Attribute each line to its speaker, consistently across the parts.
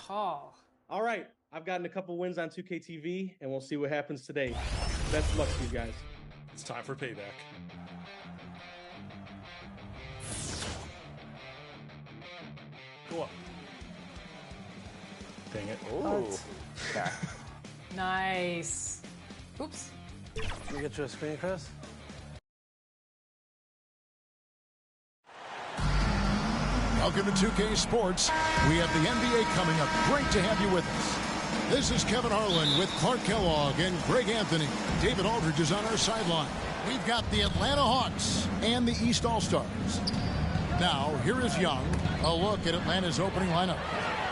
Speaker 1: call.
Speaker 2: All right, I've gotten a couple wins on 2K TV, and we'll see what happens today. Best of luck to you guys.
Speaker 3: It's time for payback. Go up. Dang it.
Speaker 4: Ooh.
Speaker 1: Nice. Oops.
Speaker 4: Can we get you a screen, Chris?
Speaker 5: Welcome to 2K Sports. We have the NBA coming up. Great to have you with us. This is Kevin Harlan with Clark Kellogg and Greg Anthony. David Aldridge is on our sideline. We've got the Atlanta Hawks and the East All-Stars. Now, here is Young. A look at Atlanta's opening lineup.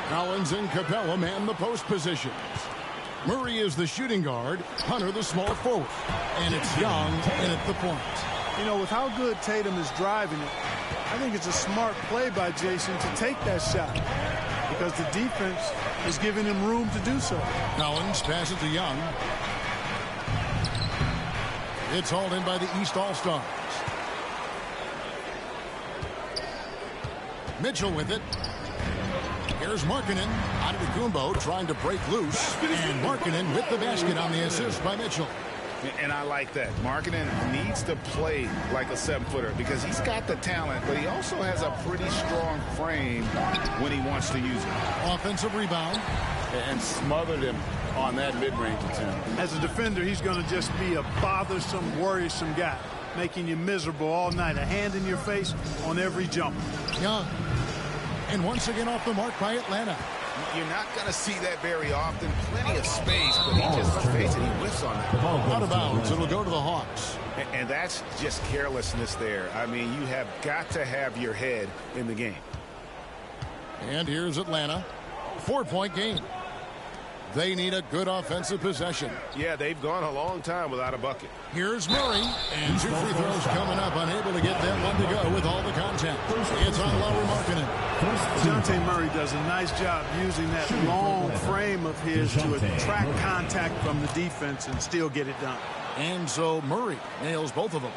Speaker 5: Collins and Capella man the post positions. Murray is the shooting guard. Hunter the small forward. And it's Young in at the point.
Speaker 6: You know, with how good Tatum is driving it, I think it's a smart play by Jason to take that shot because the defense is giving him room to do so.
Speaker 5: Collins passes to Young. It's hauled in by the East All-Stars. Mitchell with it. Here's Markkanen. Antetokounmpo trying to break loose. And Markkanen with the basket on the assist by Mitchell.
Speaker 7: And I like that. Markkanen needs to play like a 7-footer because he's got the talent, but he also has a pretty strong frame when he wants to use it.
Speaker 5: Offensive rebound.
Speaker 8: And smothered him on that mid-range attempt.
Speaker 6: As a defender, he's going to just be a bothersome, worrisome guy, making you miserable all night. A hand in your face on every jump.
Speaker 5: Young. And once again off the mark by Atlanta.
Speaker 7: You're not going to see that very often. Plenty of space, but he just, let's face it, he whiffs on it.
Speaker 5: Out of bounds. It'll go to the Hawks.
Speaker 7: And that's just carelessness there. I mean, you have got to have your head in the game.
Speaker 5: And here's Atlanta. 4-point game. They need a good offensive possession.
Speaker 8: Yeah, they've gone a long time without a bucket.
Speaker 5: Here's Murray. And 2 free throws coming up. Unable to get that one to go with all the contact. It's on Lauri Markkanen.
Speaker 6: DeJounte Murray does a nice job using that long frame of his to attract contact from the defense and still get it done.
Speaker 5: And so Murray nails both of them.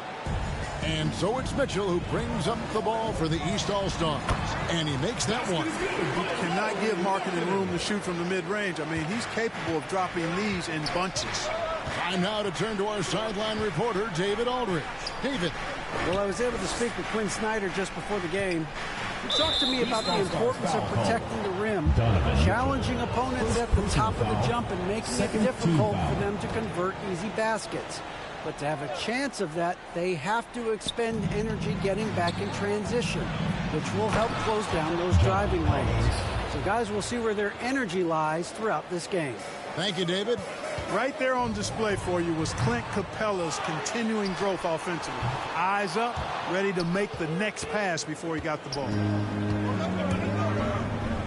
Speaker 5: And so it's Mitchell who brings up the ball for the East All-Stars. And he makes that one.
Speaker 6: You cannot give Markkanen room to shoot from the mid-range. I mean, he's capable of dropping these in bunches.
Speaker 5: Time now to turn to our sideline reporter, David Aldridge. David.
Speaker 4: Well, I was able to speak with Quinn Snyder just before the game. He talked to me about the importance of protecting the rim, challenging opponents at the top of the jump, and making it difficult for them to convert easy baskets. But to have a chance of that, they have to expend energy getting back in transition, which will help close down those driving lanes. So, guys, we'll see where their energy lies throughout this game.
Speaker 5: Thank you, David.
Speaker 6: Right there on display for you was Clint Capella's continuing growth offensively. Eyes up, ready to make the next pass before he got the ball.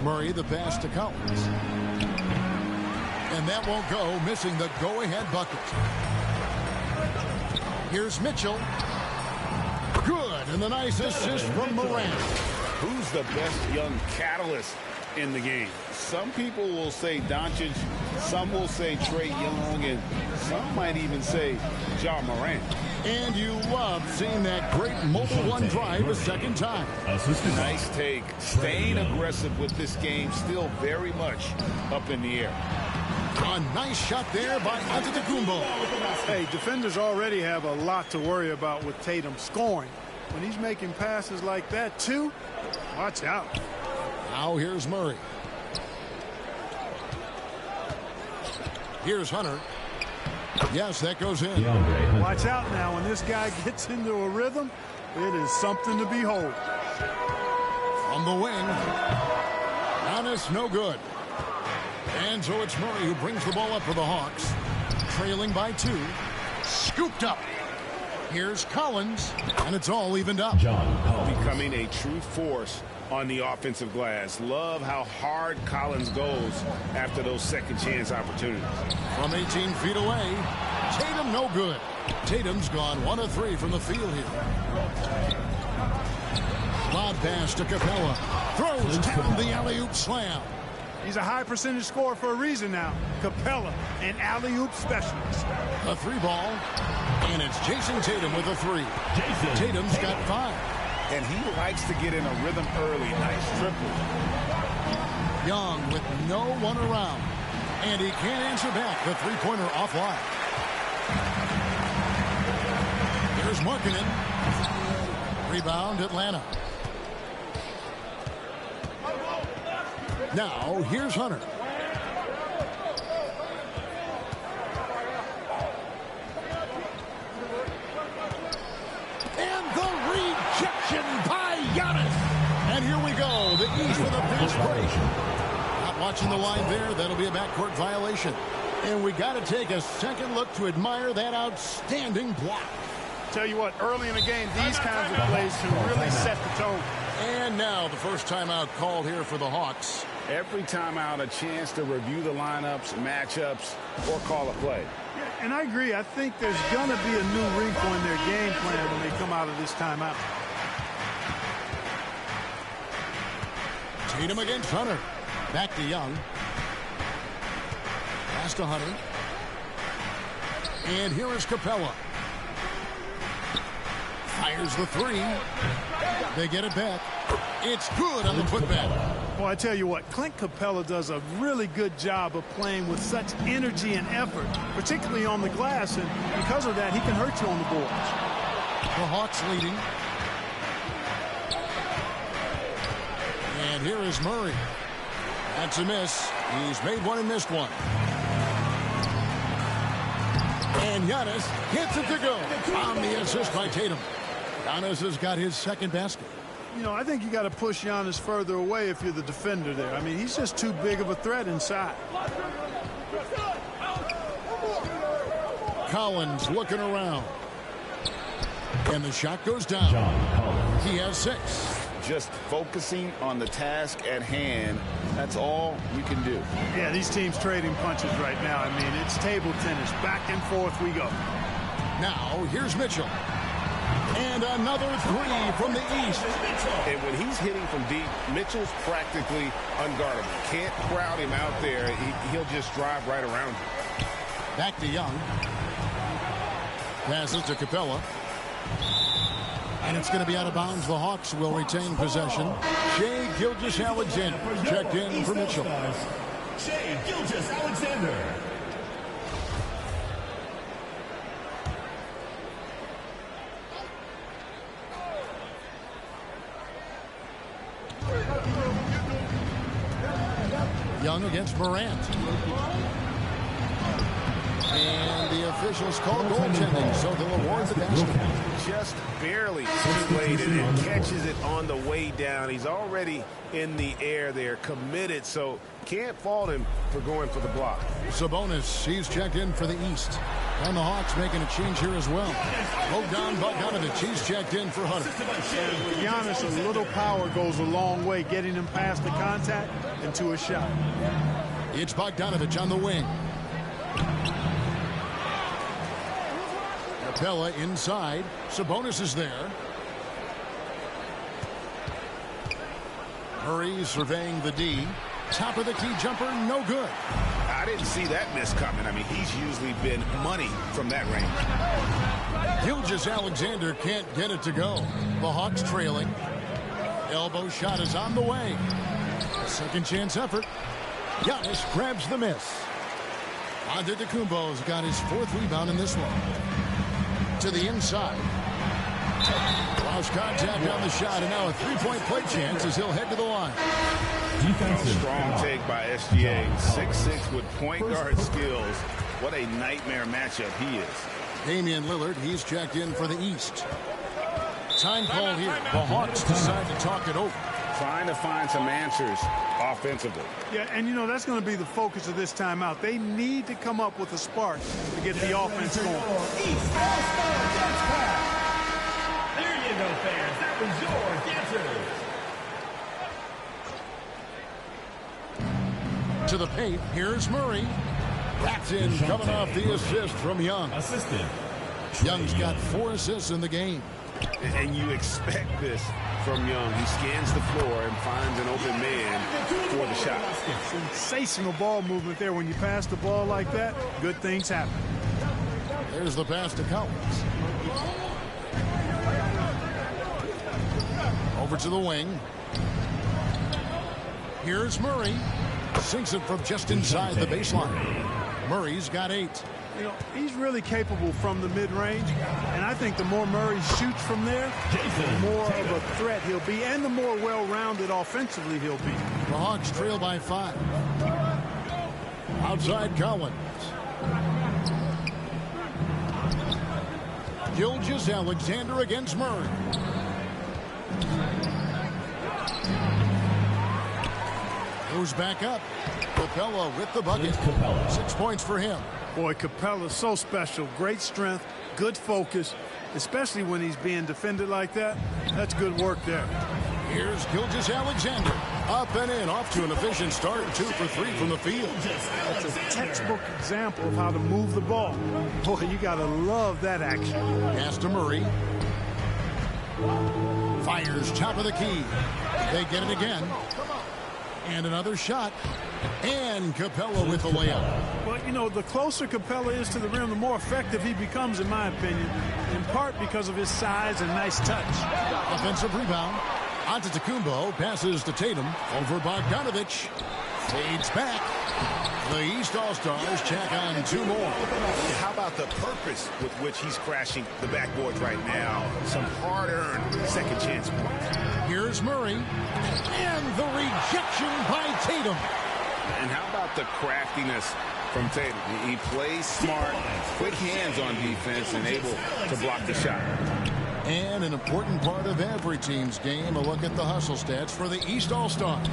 Speaker 5: Murray, the pass to Collins. And that won't go, missing the go-ahead bucket. Here's Mitchell. Good, and the nice assist from Morant.
Speaker 7: Who's the best young catalyst in the game? Some people will say Doncic, some will say Trae Young, and some might even say Ja Morant.
Speaker 5: And you love seeing that great mobile one drive a second time.
Speaker 7: Nice take. Staying aggressive with this game, still very much up in the air.
Speaker 5: A nice shot there by Antetokounmpo.
Speaker 6: Hey, defenders already have a lot to worry about with Tatum scoring. When he's making passes like that, too, watch out.
Speaker 5: Now here's Murray. Here's Hunter. Yes, that goes in.
Speaker 6: Watch out now. When this guy gets into a rhythm, it is something to behold.
Speaker 5: On the wing. Giannis, no good. And so it's Murray who brings the ball up for the Hawks. Trailing by 2. Scooped up. Here's Collins, and it's all evened up.
Speaker 7: Becoming a true force on the offensive glass. Love how hard Collins goes after those second chance opportunities.
Speaker 5: From 18 feet away, Tatum no good. Tatum's gone 1 of 3 from the field here. Lob pass to Capella. Throws down the alley-oop slam.
Speaker 6: He's a high percentage scorer for a reason now. Capella, an alley-oop specialist.
Speaker 5: A 3-ball, and it's Jason Tatum with a 3. Tatum's got 5.
Speaker 7: And he likes to get in a rhythm early. Nice triple.
Speaker 5: Young with no one around. And he can't answer back. The three-pointer offline. Here's Markkanen. Rebound, Atlanta. Now, here's Hunter. And the rejection by Giannis. And here we go. The East with a fast break. Not watching the line there. That'll be a backcourt violation. And we got to take a second look to admire that outstanding block.
Speaker 6: Tell you what, early in the game, these kinds of plays can really set the tone.
Speaker 5: And now the first timeout called here for the Hawks.
Speaker 7: Every timeout, a chance to review the lineups, matchups, or call a play.
Speaker 6: Yeah, and I agree. I think there's going to be a new wrinkle in their game plan when they come out of this timeout.
Speaker 5: Tatum against Hunter. Back to Young. Pass to Hunter. And here is Capella. Fires the three. They get it back. It's good on the putback.
Speaker 6: Well, I tell you what, Clint Capella does a really good job of playing with such energy and effort, particularly on the glass, and because of that, he can hurt you on the boards.
Speaker 5: The Hawks leading. And here is Murray. That's a miss. He's made one and missed one. And Giannis hits it to go on the assist by Tatum. Giannis has got his second basket.
Speaker 6: You know, I think you got to push Giannis further away if you're the defender there. I mean, he's just too big of a threat inside.
Speaker 5: Collins looking around. And the shot goes down. He has 6.
Speaker 7: Just focusing on the task at hand. That's all you can do.
Speaker 6: Yeah, these teams trading punches right now. I mean, it's table tennis. Back and forth we go.
Speaker 5: Now, here's Mitchell. And another three from the East.
Speaker 7: And when he's hitting from deep, Mitchell's practically unguardable. Can't crowd him out there. He'll just drive right around you.
Speaker 5: Back to Young. Passes to Capella. And it's going to be out of bounds. The Hawks will retain possession. Shai Gilgeous-Alexander checked in for Mitchell.
Speaker 9: Shai Gilgeous-Alexander.
Speaker 5: Young against Morant. And the officials call goaltending, so they'll award the basket.
Speaker 7: Just barely situated and catches it on the way down. He's already in the air there, committed, so can't fault him for going for the block.
Speaker 5: Sabonis, he's checked in for the East. And the Hawks making a change here as well. Bogdan Bogdanovic, he's checked in for Hunter.
Speaker 6: And with Giannis, a little power goes a long way, getting him past the contact and to a shot.
Speaker 5: It's Bogdanovic on the wing. Capella inside. Sabonis is there. Murray surveying the D. Top of the key jumper, no good.
Speaker 7: I didn't see that miss coming. I mean, he's usually been money from that range.
Speaker 5: Gilgeous-Alexander can't get it to go. The Hawks trailing. Elbow shot is on the way. Second chance effort. Giannis grabs the miss. Antetokounmpo's got his 4th rebound in this one. To the inside. Lost contact on the shot, and now a three-point play chance as he'll head to the line.
Speaker 7: Strong take by SGA. 6'6" with point guard skills. What a nightmare matchup he is.
Speaker 5: Damian Lillard, he's checked in for the East. Time call here. The Hawks decide to talk it over.
Speaker 7: Trying to find some answers offensively.
Speaker 6: Yeah, and you know, that's going to be the focus of this timeout. They need to come up with a spark to get the offense going.
Speaker 9: East All-Star Dance Pass. There you go, fans. That was your dancers.
Speaker 5: To the paint, here's Murray. That's in, coming off the assist from Young.
Speaker 9: Assistant.
Speaker 5: Young's got 4 assists in the game.
Speaker 7: And you expect this from Young. He scans the floor and finds an open man for the shot.
Speaker 6: Sensational ball movement there. When you pass the ball like that, good things happen.
Speaker 5: There's the pass to Collins. Over to the wing. Here's Murray. Sinks it from just inside the baseline. Murray's got 8.
Speaker 6: You know, he's really capable from the mid-range, and I think the more Murray shoots from there, the more of a threat he'll be, and the more well-rounded offensively he'll be.
Speaker 5: The Hawks trail by 5. Outside Collins. Gilgeous-Alexander against Murray. Goes back up. Capella with the bucket. 6 points for him.
Speaker 6: Boy, Capella's so special. Great strength, good focus, especially when he's being defended like that. That's good work there.
Speaker 5: Here's Gilgeous-Alexander. Up and in, off to an efficient start. 2 for 3 from the field.
Speaker 6: That's a textbook example of how to move the ball. Boy, you got to love that action.
Speaker 5: Pass to Murray. Fires top of the key. They get it again. And another shot. And Capella with the layup.
Speaker 6: Well, you know, the closer Capella is to the rim, the more effective he becomes, in my opinion, in part because of his size and nice touch.
Speaker 5: Offensive rebound. Antetokounmpo passes to Tatum. Over Bogdanovich. Fades back. The East All-Stars check on 2 more.
Speaker 7: How about the purpose with which he's crashing the backboards right now? Some hard-earned second chance points.
Speaker 5: Here's Murray. And the rejection by Tatum.
Speaker 7: And how about the craftiness from Tatum? He plays smart, quick hands on defense, and able to block the shot.
Speaker 5: And an important part of every team's game, a look at the hustle stats for the East All-Stars.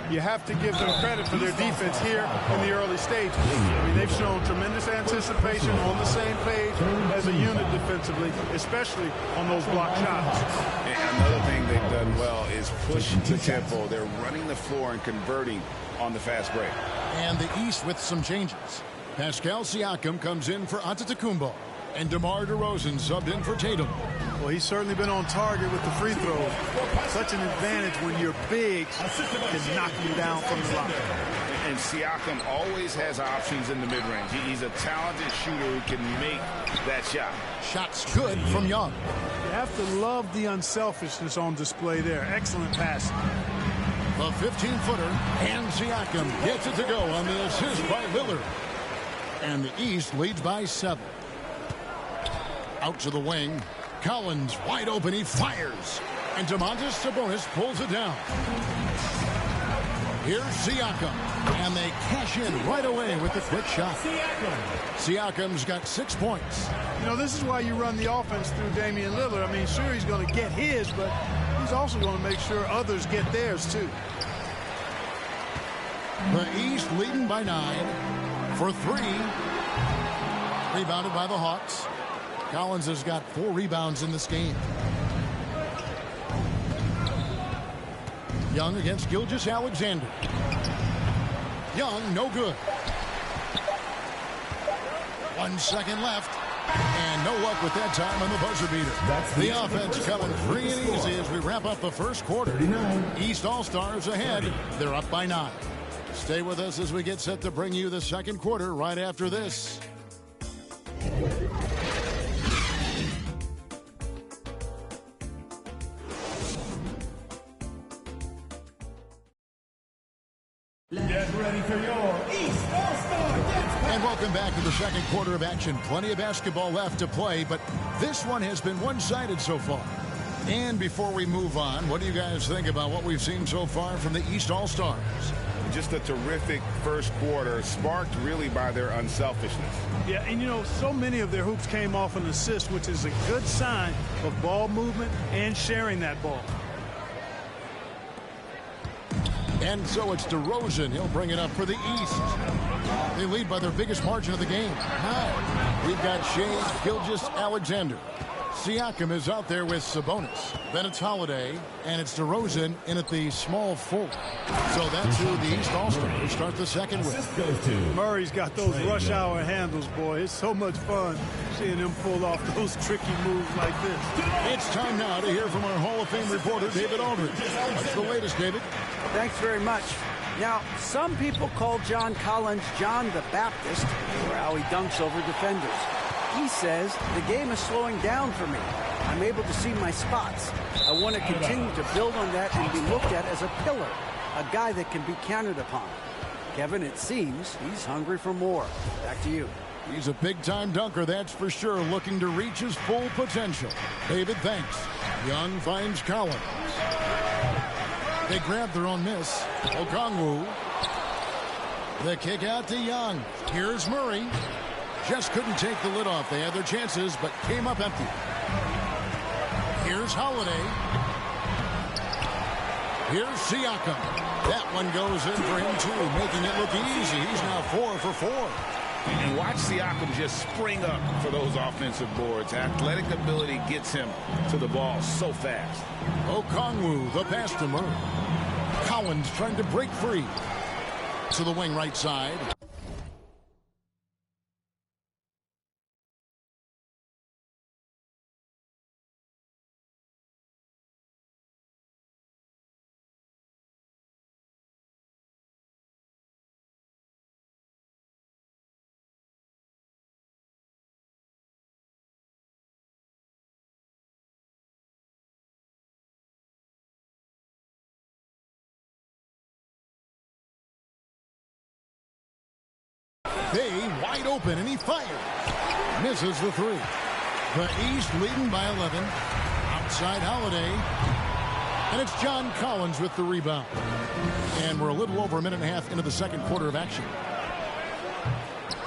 Speaker 6: You have to give them credit for their defense here in the early stages. I mean, they've shown tremendous anticipation, on the same page as a unit defensively, especially on those block shots.
Speaker 7: And another thing they've done well is push the tempo. They're running the floor and converting on the fast break.
Speaker 5: And the East with some changes. Pascal Siakam comes in for Antetokounmpo. And DeMar DeRozan subbed in for Tatum.
Speaker 6: Well, he's certainly been on target with the free throws. Such an advantage when you're big and knocking you down from the block.
Speaker 7: And Siakam always has options in the mid-range. He's a talented shooter who can make that shot.
Speaker 5: Shots good from Young.
Speaker 6: You have to love the unselfishness on display there. Excellent pass.
Speaker 5: The 15-footer, and Siakam gets it to go on the assist by Lillard. And the East leads by 7. Out to the wing. Collins wide open. He fires. And Domantas Sabonis pulls it down. Here's Siakam. And they cash in right away with the quick shot. Siakam's got 6 points.
Speaker 6: You know, this is why you run the offense through Damian Lillard. I mean, sure, he's going to get his, but he's also going to make sure others get theirs, too.
Speaker 5: The East leading by 9 for 3. Rebounded by the Hawks. Collins has got 4 rebounds in this game. Young against Gilgeous-Alexander. Young, no good. 1 second left. And no luck with that time on the buzzer beater. The offense coming free and easy as we wrap up the first quarter. East All-Stars ahead. They're up by 9. Stay with us as we get set to bring you the second quarter right after this.
Speaker 9: Get ready for your East All-Star Dance.
Speaker 5: And welcome back to the second quarter of action. Plenty of basketball left to play, but this one has been one-sided so far. And before we move on, what do you guys think about what we've seen so far from the East All-Stars?
Speaker 7: Just a terrific first quarter, sparked really by their unselfishness.
Speaker 6: Yeah, and you know, so many of their hoops came off an assist, which is a good sign of ball movement and sharing that ball.
Speaker 5: And so it's DeRozan. He'll bring it up for the East. They lead by their biggest margin of the game. 9. We've got Shai Gilgeous-Alexander. Siakam is out there with Sabonis. Then it's Holiday, and it's DeRozan in at the small forward. So that's who the East All-Stars start the second with.
Speaker 6: Murray's got those rush hour handles, boy. It's so much fun seeing him pull off those tricky moves like this.
Speaker 5: It's time now to hear from our Hall of Fame reporter, David Aldridge. What's the latest, David?
Speaker 4: Thanks very much. Now, some people call John Collins John the Baptist for how he dunks over defenders. He says, the game is slowing down for me. I'm able to see my spots. I want to continue to build on that and be looked at as a pillar. a guy that can be counted upon. Kevin, it seems he's hungry for more. Back to you.
Speaker 5: He's a big-time dunker, that's for sure, looking to reach his full potential. David thanks. Young finds Collins. They grab their own miss. Okongwu. The kick out to Young. Here's Murray. Just couldn't take the lid off. They had their chances, but came up empty. Here's Holiday. Here's Siakam. That one goes in for him, too, making it look easy. He's now 4 for 4.
Speaker 7: And watch Siakam just spring up for those offensive boards. Athletic ability gets him to the ball so fast.
Speaker 5: Okongwu, the pass to Murray. Collins trying to break free. To the wing right side. Bay wide open, and he fires. Misses the three. The East leading by 11. Outside Holiday. And it's John Collins with the rebound. And we're a little over a minute and a half into the second quarter of action.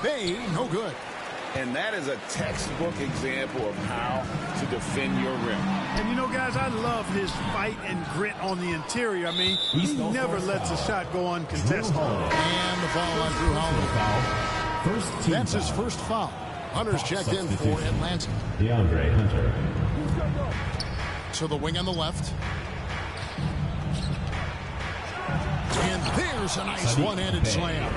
Speaker 5: Bay, no good.
Speaker 7: And that is a textbook example of how to defend your rim.
Speaker 6: And you know, guys, I love his fight and grit on the interior. I mean, he never lets a shot go uncontested.
Speaker 5: And the foul on Drew Holiday. That's his first foul. Hunter's checked in for Atlanta.
Speaker 10: DeAndre Hunter.
Speaker 5: To the wing on the left. And there's a nice one-handed slam.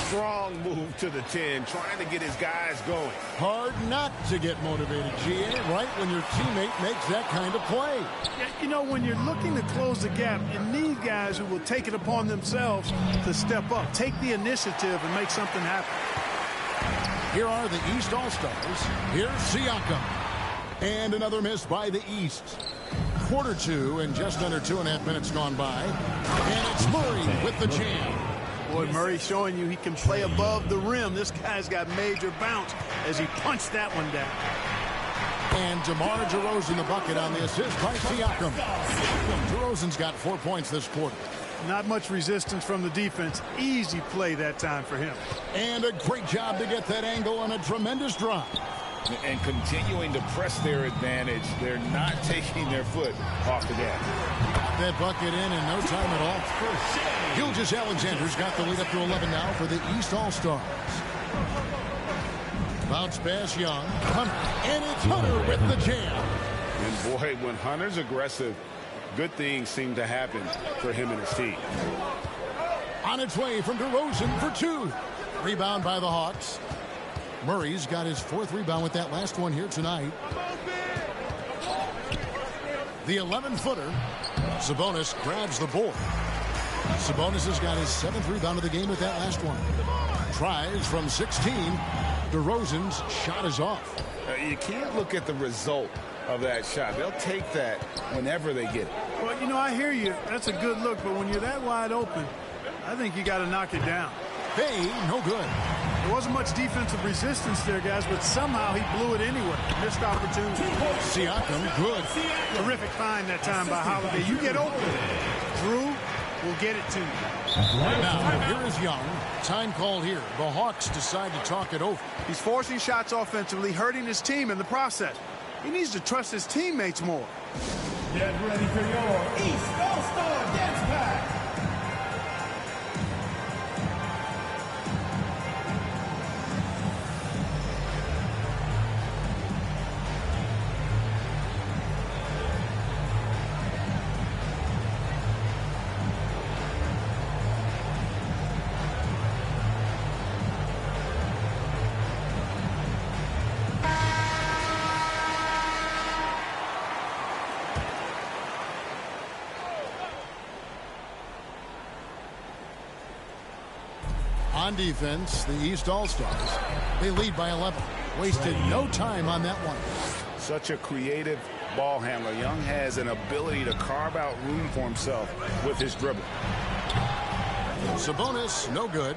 Speaker 7: Strong move to the 10, trying to get his guys going.
Speaker 5: Hard not to get motivated, GA, right when your teammate makes that kind of play.
Speaker 6: Yeah, you know, when you're looking to close the gap, you need guys who will take it upon themselves to step up, take the initiative, and make something happen.
Speaker 5: Here are the East All-Stars. Here's Siakam. And another miss by the East. Quarter 2 and just under 2.5 minutes gone by. And it's Murray with the jam.
Speaker 6: Boy, Murray showing you he can play above the rim. This guy's got major bounce as he punched that one down.
Speaker 5: And DeMar DeRozan the bucket on the assist by Siakam. DeRozan's got 4 points this quarter.
Speaker 6: Not much resistance from the defense. Easy play that time for him.
Speaker 5: And a great job to get that angle on a tremendous drive.
Speaker 7: And continuing to press their advantage. They're not taking their foot off the gas.
Speaker 5: That bucket in no time at all. Gilgeous-Alexander's got the lead up to 11 now for the East All-Stars. Bounce pass Young. Hunter. And it's Hunter with the jam.
Speaker 7: And boy, when Hunter's aggressive, good things seem to happen for him and his team.
Speaker 5: On its way from DeRozan for 2. Rebound by the Hawks. Murray's got his 4th rebound with that last one here tonight. The 11-footer. Sabonis grabs the board. Sabonis has got his 7th rebound of the game with that last one. Tries from 16. DeRozan's shot is off.
Speaker 7: You can't look at the result of that shot. They'll take that whenever they get it.
Speaker 6: Well, you know, I hear you. That's a good look, but when you're that wide open, I think you got to knock it down.
Speaker 5: Bay, no good.
Speaker 6: There wasn't much defensive resistance there, guys, but somehow he blew it anyway. Missed opportunity.
Speaker 5: Siakam, good.
Speaker 6: Terrific find that time by Holiday. You get open. Drew will get it to you.
Speaker 5: Now, here is Young. Time called here. The Hawks decide to talk it over.
Speaker 6: He's forcing shots offensively, hurting his team in the process. He needs to trust his teammates more.
Speaker 9: Get ready for your East All-Star Dance Pack.
Speaker 5: On defense, the East All-Stars. They lead by 11. Wasted no time on that one.
Speaker 7: Such a creative ball handler. Young has an ability to carve out room for himself with his dribble.
Speaker 5: Sabonis, no good.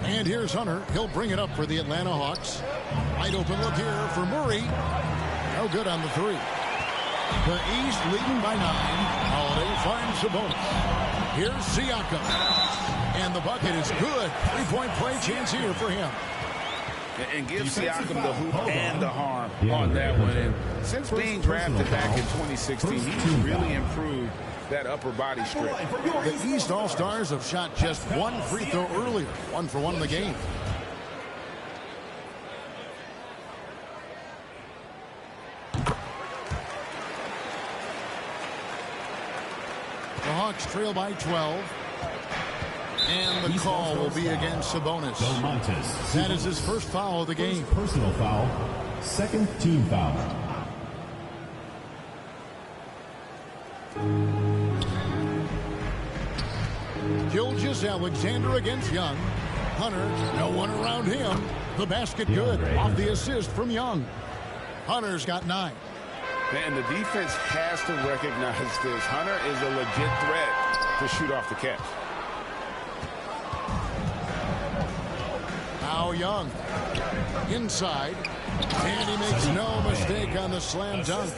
Speaker 5: And here's Hunter. He'll bring it up for the Atlanta Hawks. Wide open look here for Murray. No good on the three. The East leading by 9. Holiday finds Sabonis. Here's Siakam. And the bucket is good. 3-point play chance here for him.
Speaker 7: And give Siakam the hoop and the harm on that one. And since being drafted back in 2016, he's really improved that upper body strip.
Speaker 5: The East All-Stars have shot just 1 free throw earlier. 1 for 1 in the game. The Hawks trail by 12. And the call will be against Sabonis. That is his first foul of the game.
Speaker 10: Personal foul. Second team foul.
Speaker 5: Gilgeous-Alexander against Young. Hunter, no one around him. The basket good off the assist from Young. Hunter's got 9.
Speaker 7: And the defense has to recognize this. Hunter is a legit threat to shoot off the catch.
Speaker 5: Now Young inside, and he makes no mistake on the slam dunk.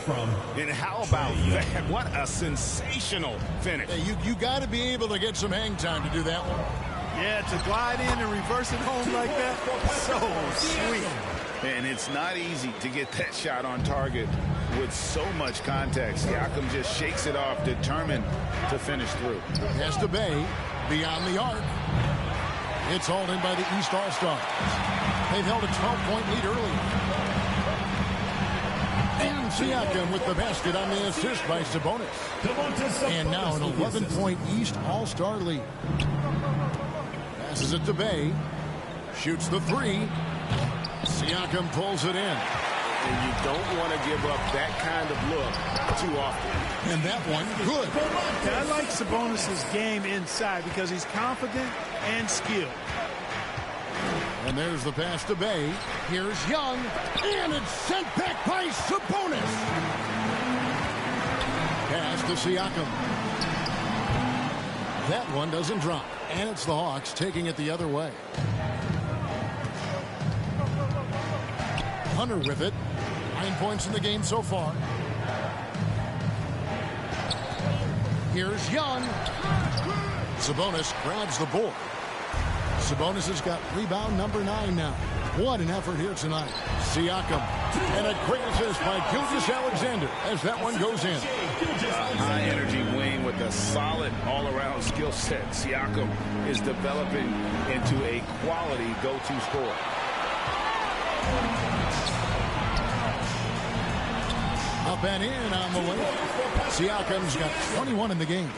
Speaker 7: And how about that? What a sensational finish.
Speaker 5: Hey, you got to be able to get some hang time to do that one.
Speaker 6: Yeah, to glide in and reverse it home like that, so sweet.
Speaker 7: And it's not easy to get that shot on target with so much contact. Siakam just shakes it off, determined to finish through.
Speaker 5: Has to Bay beyond the arc. It's hauled in by the East All-Stars. They've held a 12-point lead early. And Siakam with the basket on the assist by Sabonis. And now an 11-point East All-Star lead. Passes it to Bay. Shoots the 3. Siakam pulls it in.
Speaker 7: And you don't want to give up that kind of look too often.
Speaker 5: And that one, good.
Speaker 6: I like Sabonis' game inside because he's confident and skilled.
Speaker 5: And there's the pass to Bay. Here's Young. And it's sent back by Sabonis. Pass to Siakam. That one doesn't drop. And it's the Hawks taking it the other way. Hunter with it. 9 points in the game so far. Here's Young. Sabonis grabs the board. Sabonis has got rebound number 9 now. What an effort here tonight. Siakam. And a great assist by Gilgeous-Alexander as that one goes in.
Speaker 7: High energy wing with a solid all-around skill set. Siakam is developing into a quality go-to scorer.
Speaker 5: Up and in on the way. Siakam's got 21 in the game.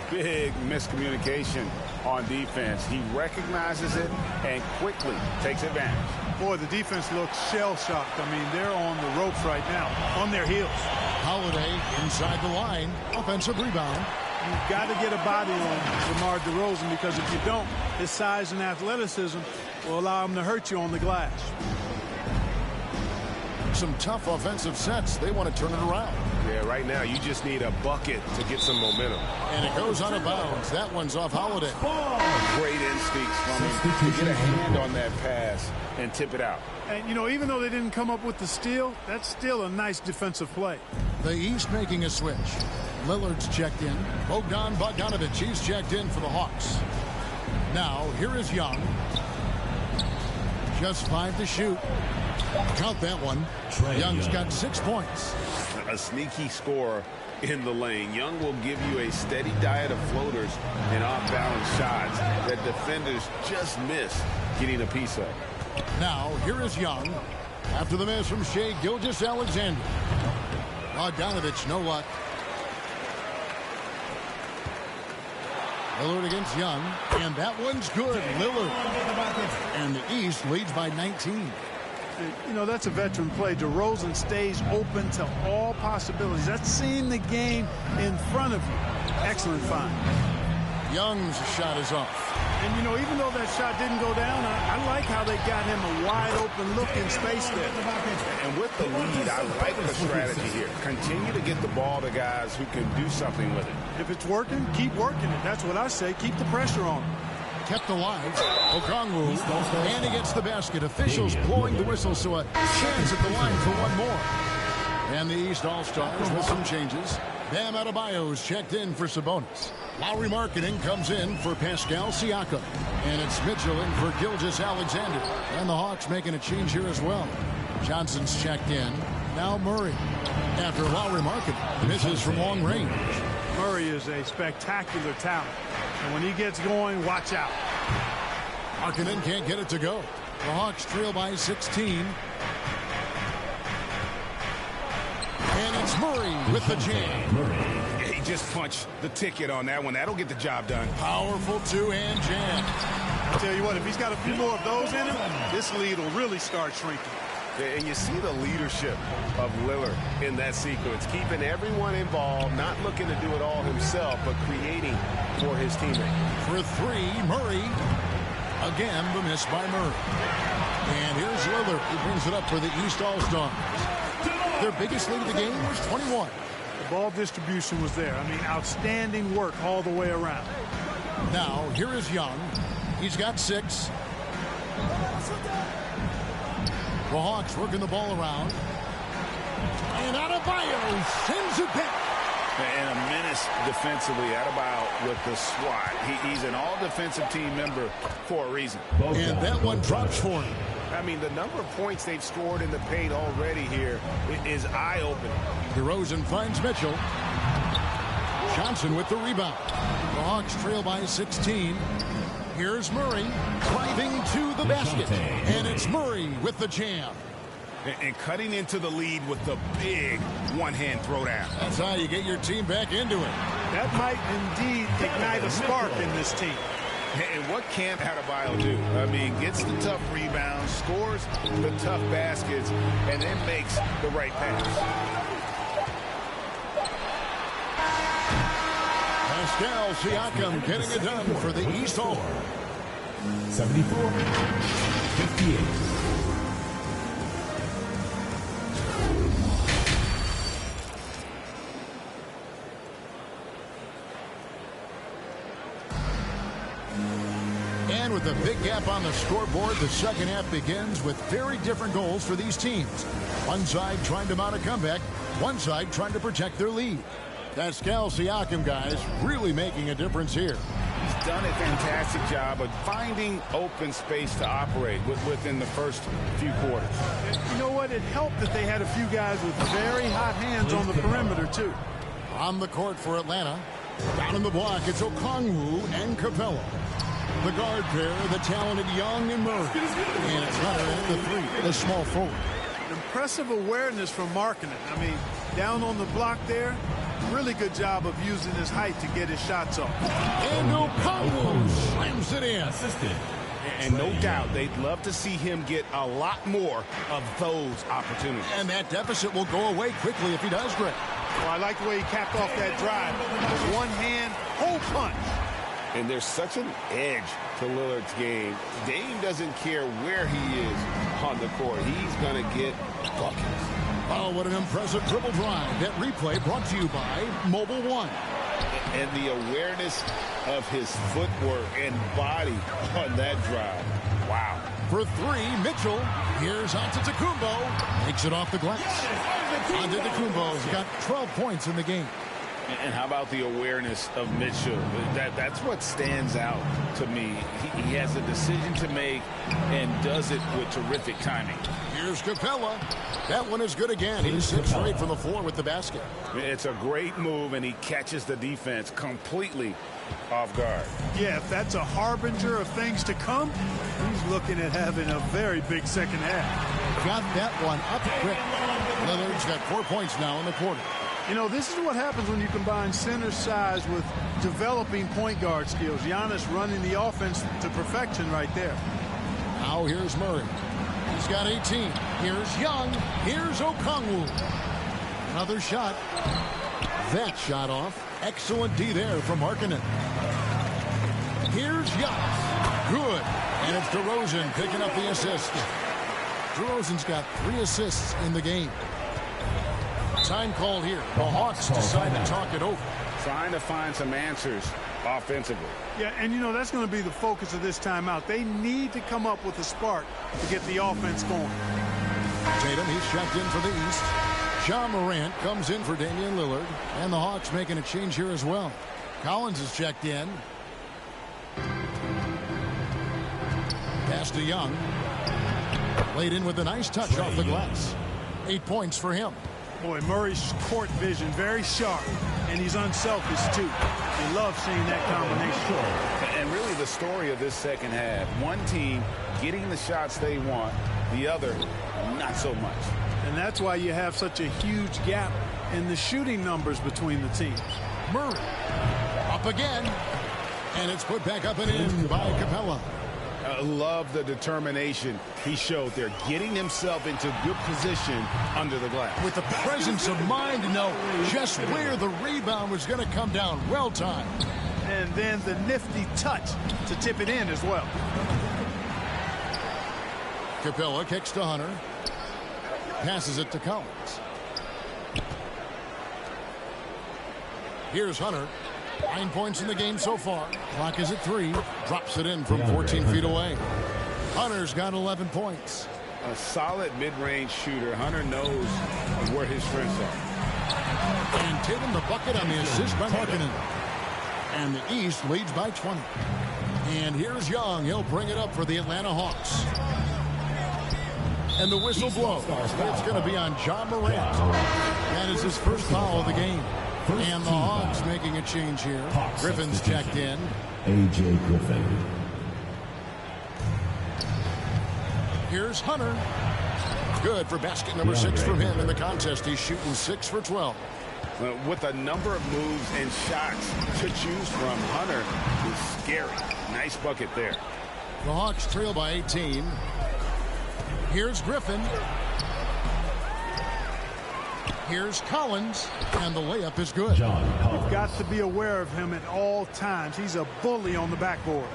Speaker 7: Big miscommunication on defense. He recognizes it and quickly takes advantage.
Speaker 6: Boy, the defense looks shell-shocked. I mean, they're on the ropes right now, on their heels.
Speaker 5: Holiday inside the line. Offensive rebound.
Speaker 6: You've got to get a body on DeMar DeRozan because if you don't, his size and athleticism will allow him to hurt you on the glass.
Speaker 5: Some tough offensive sets. They want to turn it around.
Speaker 8: Yeah, right now you just need a bucket to get some momentum.
Speaker 5: And it goes out of bounds. That one's off Holiday.
Speaker 7: Great instincts from him to get a hand on that pass and tip it out.
Speaker 6: And, you know, even though they didn't come up with the steal, that's still a nice defensive play.
Speaker 5: The East making a switch. Lillard's checked in. Bogdan Bogdanovic, he's checked in for the Hawks. Now, here is Young. Just 5 to shoot. Count that one. Young's got 6 points.
Speaker 7: A sneaky scorer in the lane. Young will give you a steady diet of floaters and off-balance shots that defenders just miss getting a piece of.
Speaker 5: Now, here is Young. After the miss from Shai Gilgeous-Alexander. Bogdanovic, no luck. Lillard against Young. And that one's good. Lillard. And the East leads by 19.
Speaker 6: You know, that's a veteran play. DeRozan stays open to all possibilities. That's seeing the game in front of you. Excellent find.
Speaker 5: Young's shot is off.
Speaker 6: And, you know, even though that shot didn't go down, I like how they got him a wide-open look in space there.
Speaker 7: And with the lead, I like the strategy here. Continue to get the ball to guys who can do something with it.
Speaker 6: If it's working, keep working it. That's what I say. Keep the pressure on him.
Speaker 5: Kept alive. Okongwu, and he gets the basket. Officials blowing the whistle, so a chance at the line for one more. And the East All-Stars with some changes. Bam Adebayo's checked in for Sabonis. Lauri Markkanen comes in for Pascal Siakam. And it's Mitchell in for Gilgeous-Alexander. And the Hawks making a change here as well. Johnson's checked in. Now Murray. After Lauri Markkanen misses from long range.
Speaker 6: Murray is a spectacular talent. And when he gets going, watch out.
Speaker 5: Markkanen can't get it to go. The Hawks trail by 16. And it's Murray with the jam.
Speaker 7: He just punched the ticket on that one. That'll get the job done.
Speaker 5: Powerful two-hand jam.
Speaker 6: I tell you what, if he's got a few more of those in him, this lead will really start shrinking.
Speaker 8: And you see the leadership of Lillard in that sequence, keeping everyone involved, not looking to do it all himself, but creating for his teammate.
Speaker 5: For three, Murray. Again, the miss by Murray. And here's Lillard. He brings it up for the East All-Stars. Their biggest lead of the game was 21.
Speaker 6: The ball distribution was there. I mean, outstanding work all the way around.
Speaker 5: Now, here is Young. He's got 6. The Hawks working the ball around. And Adebayo sends it back.
Speaker 7: And a menace defensively. Adebayo with the swat. He's an all-defensive team member for a reason.
Speaker 5: And that one drops for him.
Speaker 8: I mean, the number of points they've scored in the paint already here is eye-opening.
Speaker 5: DeRozan finds Mitchell. Johnson with the rebound. The Hawks trail by 16. Here's Murray driving to the basket. And it's Murray with the jam.
Speaker 7: And cutting into the lead with the big one-hand throwdown.
Speaker 5: That's how you get your team back into it.
Speaker 6: That might indeed ignite a spark in this team.
Speaker 7: And what can't Adebayo do? I mean, gets the tough rebounds, scores the tough baskets, and then makes the right pass.
Speaker 5: Pascal Siakam getting it done for the East All.
Speaker 10: 74-58.
Speaker 5: And with a big gap on the scoreboard, the second half begins with very different goals for these teams. One side trying to mount a comeback, one side trying to protect their lead. Pascal Siakam, guys, really making a difference here.
Speaker 7: He's done a fantastic job of finding open space to operate within the first few quarters.
Speaker 6: You know what? It helped that they had a few guys with very hot hands on the perimeter, too.
Speaker 5: On the court for Atlanta. Down in the block, it's Okongwu and Capella. The guard pair, the talented Young and Murray. And it's Hunter at the 3, the small forward.
Speaker 6: Impressive awareness from Markkanen. I mean, down on the block there, really good job of using his height to get his shots off.
Speaker 5: And Okongwu slams it in.
Speaker 7: And no doubt they'd love to see him get a lot more of those opportunities.
Speaker 5: And that deficit will go away quickly if he does, Greg.
Speaker 6: Well, I like the way he capped off that drive. One hand, whole punch.
Speaker 7: And there's such an edge to Lillard's game. Dame doesn't care where he is on the court. He's going to get buckets.
Speaker 5: Oh, what an impressive dribble drive. That replay brought to you by Mobile One.
Speaker 7: And the awareness of his footwork and body on that drive. Wow.
Speaker 5: For 3, Mitchell. Here's Antetokounmpo. Takes it off the glass. Antetokounmpo's got 12 points in the game.
Speaker 7: And how about the awareness of Mitchell? That's what stands out to me. He has a decision to make and does it with terrific timing.
Speaker 5: Here's Capella. That one is good again. He sits right from the floor with the basket.
Speaker 7: It's a great move, and he catches the defense completely off guard.
Speaker 6: Yeah, if that's a harbinger of things to come, he's looking at having a very big second half.
Speaker 5: Got that one up quick. Lillard's got 4 points now in the quarter.
Speaker 6: You know, this is what happens when you combine center size with developing point guard skills. Giannis running the offense to perfection right there.
Speaker 5: Now here's Murray. He's got 18. Here's Young. Here's Okongwu. Another shot. That shot off. Excellent D there from Markkanen. Here's Giannis. Good. And it's DeRozan picking up the assist. DeRozan's got 3 assists in the game. Time called here. The Hawks decide to talk it over.
Speaker 7: Trying to find some answers offensively.
Speaker 6: Yeah, and you know, that's going to be the focus of this timeout. They need to come up with a spark to get the offense going.
Speaker 5: Tatum, he's checked in for the East. Ja Morant comes in for Damian Lillard. And the Hawks making a change here as well. Collins is checked in. Pass to Young. Played in with a nice touch off the glass. 8 points for him.
Speaker 6: Boy, Murray's court vision very sharp, and he's unselfish too. You love seeing that combination.
Speaker 7: And really the story of this second half, one team getting the shots they want, the other not so much.
Speaker 6: And that's why you have such a huge gap in the shooting numbers between the teams.
Speaker 5: Murray up again, and it's put back up and in by Capella.
Speaker 7: Love the determination he showed there, getting himself into good position under the glass.
Speaker 5: With the presence of mind to know just where the rebound was going to come down. Well timed.
Speaker 6: And then the nifty touch to tip it in as well.
Speaker 5: Capella kicks to Hunter. Passes it to Collins. Here's Hunter. 9 points in the game so far. Clock is at 3. Drops it in from 14 feet away. Hunter's got 11 points.
Speaker 7: A solid mid-range shooter. Hunter knows where his strengths are.
Speaker 5: And Tatum the bucket on the assist by Markkanen. And the East leads by 20. And here's Young. He'll bring it up for the Atlanta Hawks. And the whistle blows. It's going to be on Ja Morant. That is his first foul of the game. And the Hawks making a change here. Griffin's checked in.
Speaker 10: A.J. Griffin.
Speaker 5: Here's Hunter. Good for basket number 6 from him in the contest. He's shooting 6 for 12.
Speaker 7: With a number of moves and shots to choose from, Hunter is scary. Nice bucket there.
Speaker 5: The Hawks trail by 18. Here's Griffin. Here's Collins, and the layup is good.
Speaker 6: You've got to be aware of him at all times. He's a bully on the backboard.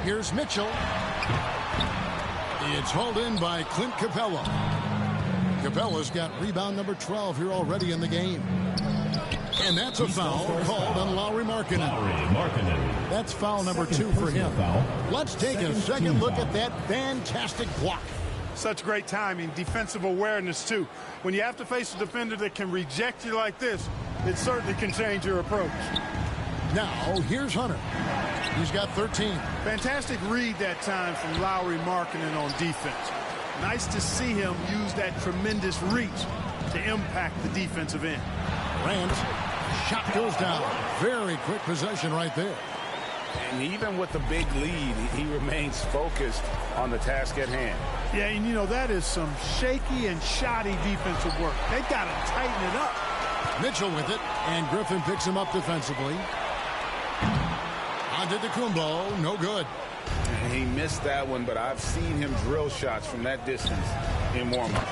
Speaker 5: Here's Mitchell. It's hauled in by Clint Capella. Capella's got rebound number 12 here already in the game. And that's a foul called on Lauri Markkanen. That's foul number 2 for him. Let's take a second look at that fantastic block.
Speaker 6: Such great timing, defensive awareness, too. When you have to face a defender that can reject you like this, it certainly can change your approach.
Speaker 5: Now, here's Hunter. He's got 13.
Speaker 6: Fantastic read that time from Lauri Markkanen on defense. Nice to see him use that tremendous reach to impact the defensive end.
Speaker 5: Grant, shot goes down. Very quick possession right there.
Speaker 7: And even with the big lead, he remains focused on the task at hand.
Speaker 6: Yeah, and you know, that is some shaky and shoddy defensive work. They've got to tighten it up.
Speaker 5: Mitchell with it, and Griffin picks him up defensively. Antetokounmpo, no good.
Speaker 7: He missed that one, but I've seen him drill shots from that distance in warm-up.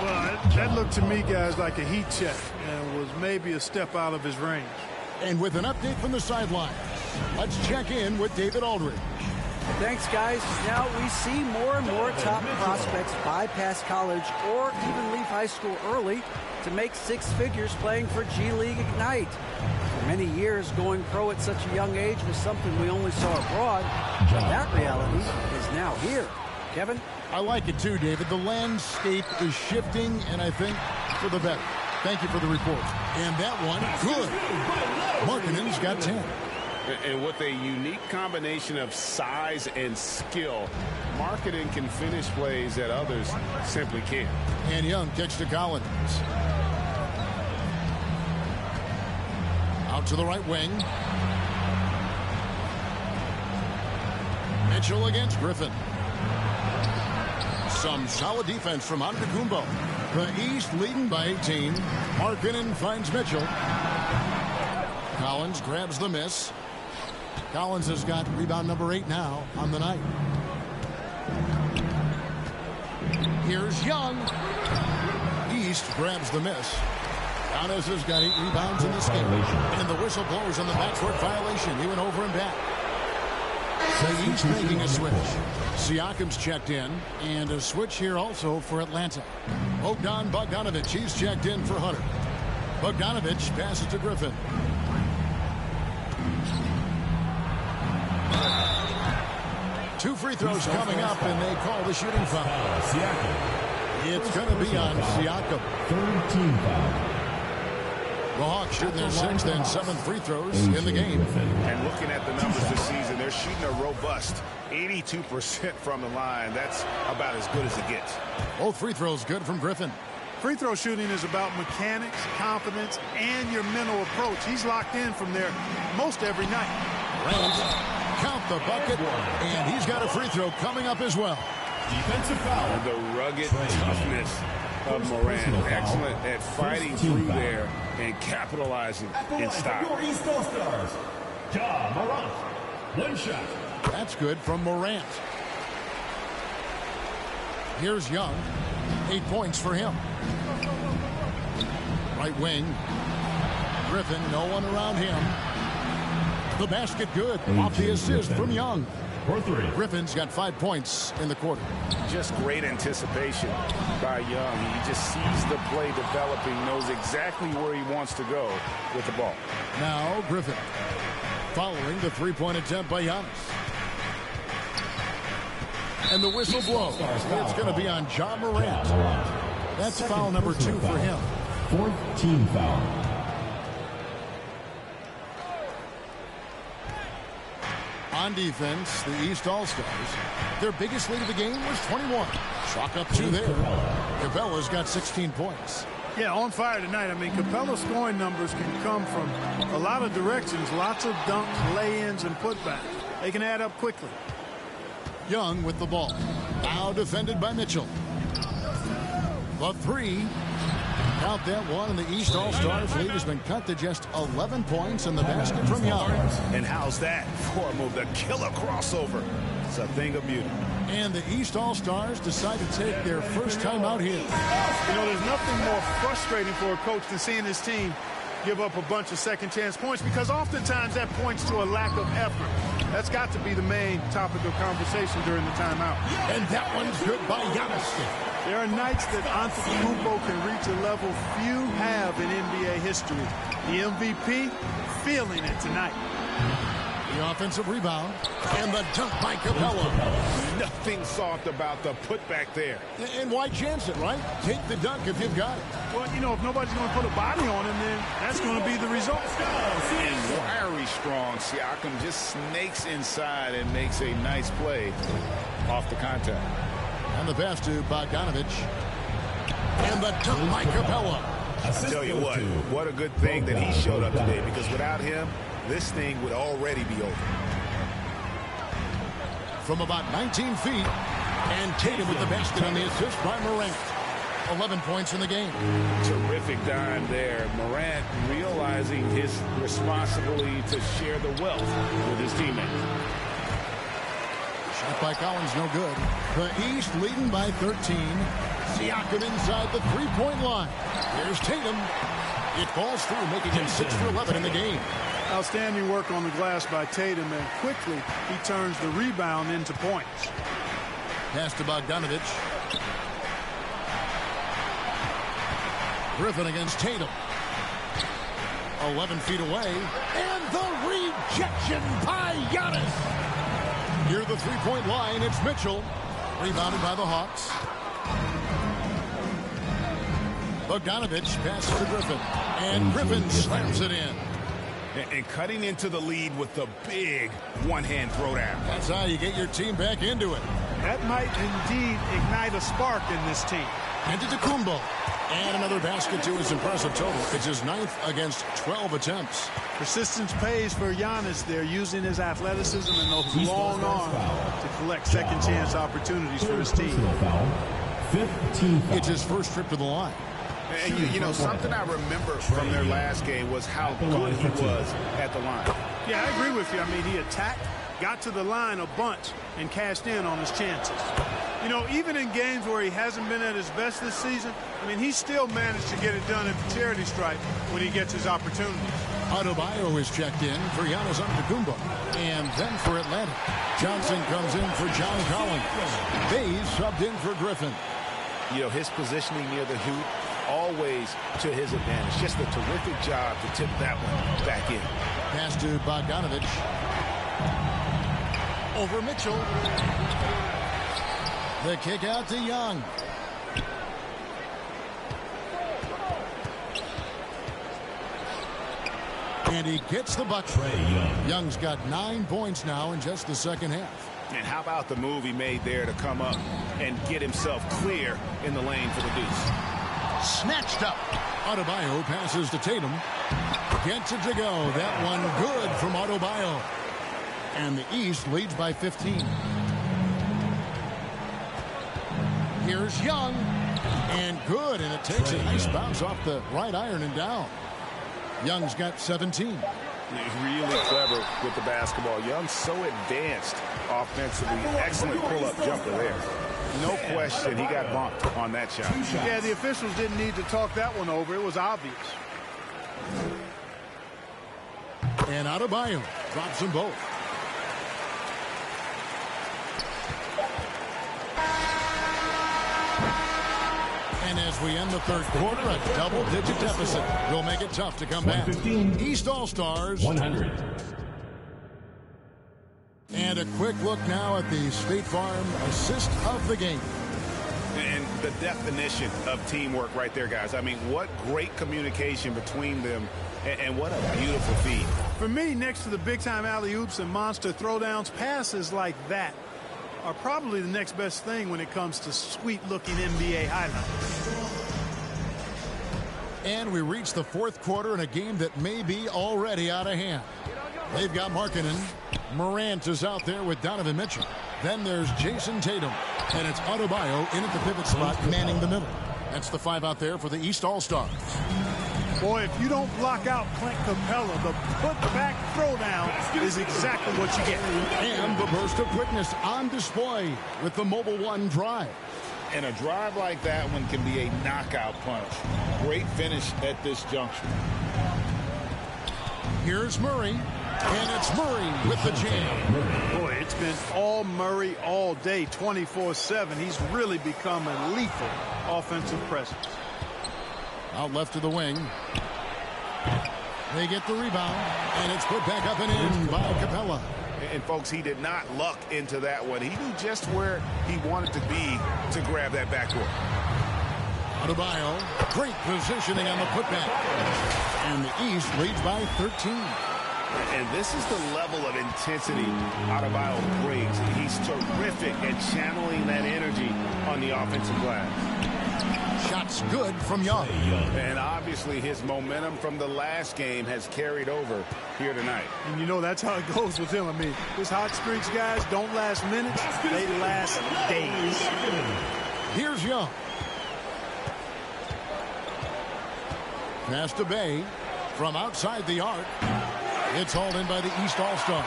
Speaker 6: Well, that looked to me, guys, like a heat check and was maybe a step out of his range.
Speaker 5: And with an update from the sideline, let's check in with David Aldridge.
Speaker 4: Thanks, guys. Now we see more and more top prospects bypass college or even leave high school early to make 6 figures playing for G League Ignite. For many years, going pro at such a young age was something we only saw abroad, but that reality is now here. Kevin?
Speaker 5: I like it too, David. The landscape is shifting, and I think for the better. Thank you for the report. And that one, good. Markkanen's got 10.
Speaker 7: And with a unique combination of size and skill, Markkanen can finish plays that others simply can't.
Speaker 5: And Young kicks to Collins. Out to the right wing. Mitchell against Griffin. Some solid defense from Antetokounmpo. The East leading by 18. Markkanen finds Mitchell. Collins grabs the miss. Collins has got rebound number 8 now on the night. Here's Young. East grabs the miss. Giannis has got 8 rebounds in this game. And the whistle blows on the backcourt violation. He went over and back. The East making a switch. Siakam's checked in, and a switch here also for Atlanta. Bogdan Bogdanovic, he's checked in for Hunter. Bogdanovic passes to Griffin. Two free throws coming up, and they call the shooting foul. It's going to be on Siakam.
Speaker 10: Third team foul.
Speaker 5: The Hawks shooting their sixth and seventh free throws in the game.
Speaker 8: And looking at the numbers this season, they're shooting a robust 82% from the line. That's about as good as it gets.
Speaker 5: Both free throws good from Griffin.
Speaker 6: Free throw shooting is about mechanics, confidence, and your mental approach. He's locked in from there most every night.
Speaker 5: Rams count the bucket, and he's got a free throw coming up as well.
Speaker 9: Defensive foul.
Speaker 8: The rugged toughness of Morant. Excellent at fighting through there and capitalizing in style.
Speaker 9: Your East All-Stars. Ja Morant. One shot.
Speaker 5: That's good from Morant. Here's Young. 8 points for him. Right wing. Griffin, no one around him. The basket good. Off the assist from Young.
Speaker 10: For three.
Speaker 5: Griffin's got 5 points in the quarter.
Speaker 8: Just great anticipation by Young. He just sees the play developing, knows exactly where he wants to go with the ball.
Speaker 5: Now Griffin. Following the three-point attempt by Giannis. And the whistle blows. It's going to be on Ja Morant. That's foul number 2 for him.
Speaker 10: Fourth team foul.
Speaker 5: On defense, the East All-Stars, their biggest lead of the game was 21. Chalk up 2 there. Capella's got 16 points.
Speaker 6: Yeah, on fire tonight. I mean, Capella's scoring numbers can come from a lot of directions. Lots of dunks, lay-ins, and putbacks. They can add up quickly.
Speaker 5: Young with the ball. Now defended by Mitchell. The three. Count that one, and the East All-Stars lead has been cut to just 11 points in the basket from Young.
Speaker 8: And how's that for a move? The killer crossover. It's a thing of beauty.
Speaker 5: And the East All-Stars decide to take their first time out here.
Speaker 6: You know, there's nothing more frustrating for a coach than seeing his team give up a bunch of second-chance points, because oftentimes that points to a lack of effort. That's got to be the main topic of conversation during the timeout.
Speaker 5: And that one's good by Giannis.
Speaker 6: There are nights that Antetokounmpo can reach a level few have in NBA history. The MVP feeling it tonight.
Speaker 5: The offensive rebound and the dunk by Capella.
Speaker 8: Nothing soft about the putback there.
Speaker 5: And why chance it, right? Take the dunk if you've got it.
Speaker 6: Well, you know, if nobody's going to put a body on him, then that's going to be the result.
Speaker 8: And wiry strong. Siakam just snakes inside and makes a nice play off the contact.
Speaker 5: And the pass to Bogdanovic. And the dunk by Capella.
Speaker 8: I tell you what a good thing that he showed up today, because without him, this thing would already be over.
Speaker 5: From about 19 feet, and Tatum with the basket on the assist by Morant. 11 points in the game.
Speaker 8: Terrific dime there. Morant realizing his responsibility to share the wealth with his teammates.
Speaker 5: Shot by Collins, no good. The East leading by 13. Siakam inside the three-point line. Here's Tatum. It falls through, making him 6 for 11 in the game.
Speaker 6: Outstanding work on the glass by Tatum, and quickly he turns the rebound into points.
Speaker 5: Pass to Bogdanovic. Griffin against Tatum. 11 feet away. And the rejection by Giannis. Near the three-point line, it's Mitchell. Rebounded by the Hawks. Bogdanovic passes to Griffin. And Griffin slams it in.
Speaker 8: And cutting into the lead with the big one-hand throwdown.
Speaker 5: That's how you get your team back into it.
Speaker 6: That might indeed ignite a spark in this team.
Speaker 5: Antetokounmpo. And another basket to his impressive total. It's his 9th against 12 attempts. Persistence pays for Giannis there, using his athleticism and those long arms to collect second chance opportunities for his team. It's his first trip to the line.
Speaker 8: And you know, something I remember from their last game was how good he was at the line.
Speaker 6: Yeah, I agree with you. I mean, he attacked, got to the line a bunch, and cashed in on his chances. You know, even in games where he hasn't been at his best this season, I mean, he still managed to get it done at the charity stripe when he gets his opportunities.
Speaker 5: Adebayo is checked in for Giannis Antetokounmpo. And then for Atlanta, Johnson comes in for John Collins. Bays subbed in for Griffin.
Speaker 7: You know, his positioning near the hoop, always to his advantage. Just a terrific job to tip that one back in.
Speaker 5: Pass to Bogdanovich. Over Mitchell. The kick out to Young. And he gets the bucket. Young's got 9 points now in just the second half.
Speaker 7: And how about the move he made there to come up and get himself clear in the lane for the deuce.
Speaker 5: Snatched up. Adebayo passes to Tatum. Gets it to go. That one good from Adebayo. And the East leads by 15. Here's Young. And good. And it takes a nice bounce off the right iron and down. Young's got 17.
Speaker 7: He's really clever with the basketball. Young's so advanced offensively. Excellent pull-up jumper there. No question he got bumped on that shot.
Speaker 6: Yeah, the officials didn't need to talk that one over. It was obvious.
Speaker 5: And Adebayo drops them both. And as we end the third quarter, a double-digit deficit will make it tough to come back. East All-Stars
Speaker 10: 100.
Speaker 5: And a quick look now at the State Farm assist of the game.
Speaker 7: And the definition of teamwork right there, guys. I mean, what great communication between them, and what a beautiful feed.
Speaker 6: For me, next to the big-time alley-oops and monster throwdowns, passes like that are probably the next best thing when it comes to sweet-looking NBA highlights.
Speaker 5: And we reach the fourth quarter in a game that may be already out of hand. They've got Markkanen. Morant is out there with Donovan Mitchell. Then there's Jason Tatum. And it's Adebayo in at the pivot spot, manning the middle. That's the 5 out there for the East All-Stars.
Speaker 6: Boy, if you don't block out Clint Capella, the put-back throwdown is exactly what you get.
Speaker 5: And the burst of quickness on display with the Mobile One drive.
Speaker 7: And a drive like that one can be a knockout punch. Great finish at this juncture.
Speaker 5: Here's Murray. And it's Murray with the jam.
Speaker 6: Boy, it's been all Murray all day, 24/7. He's really become a lethal offensive presence.
Speaker 5: Out left to the wing. They get the rebound, and it's put back up and in by Capella.
Speaker 7: And, folks, he did not luck into that one. He knew just where he wanted to be to grab that backcourt.
Speaker 5: Adebayo, great positioning on the putback. And the East leads by 13.
Speaker 7: And this is the level of intensity Adebayo brings. He's terrific at channeling that energy on the offensive glass.
Speaker 5: Shots good from Young.
Speaker 7: And obviously his momentum from the last game has carried over here tonight.
Speaker 6: And you know that's how it goes with him. I mean, his hot streaks, guys, don't last minutes. They last days.
Speaker 5: Here's Young. Pass to Bay from outside the arc. It's hauled in by the East All-Stars.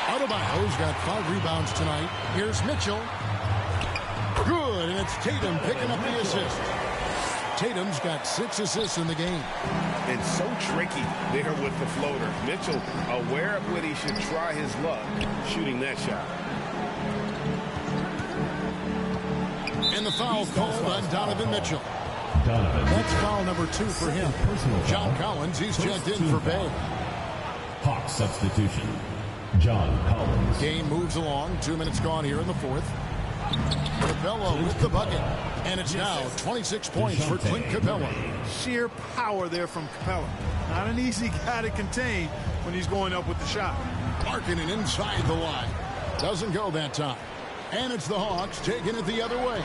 Speaker 5: Adebayo's got 5 rebounds tonight. Here's Mitchell. Good, and it's Tatum picking up the assist. Tatum's got 6 assists in the game.
Speaker 7: It's so tricky there with the floater. Mitchell aware of when he should try his luck shooting that shot.
Speaker 5: And the foul called on Donovan Mitchell.
Speaker 10: Donovan.
Speaker 5: That's foul number 2 for him. John Collins, he's checked in for Bay.
Speaker 10: Hawk substitution. John Collins.
Speaker 5: Game moves along. 2 minutes gone here in the fourth. Capella with the bucket. And it's now 26 points for Clint Capella.
Speaker 6: Sheer power there from Capella. Not an easy guy to contain when he's going up with the shot.
Speaker 5: Markkanen inside the line. Doesn't go that time. And it's the Hawks taking it the other way.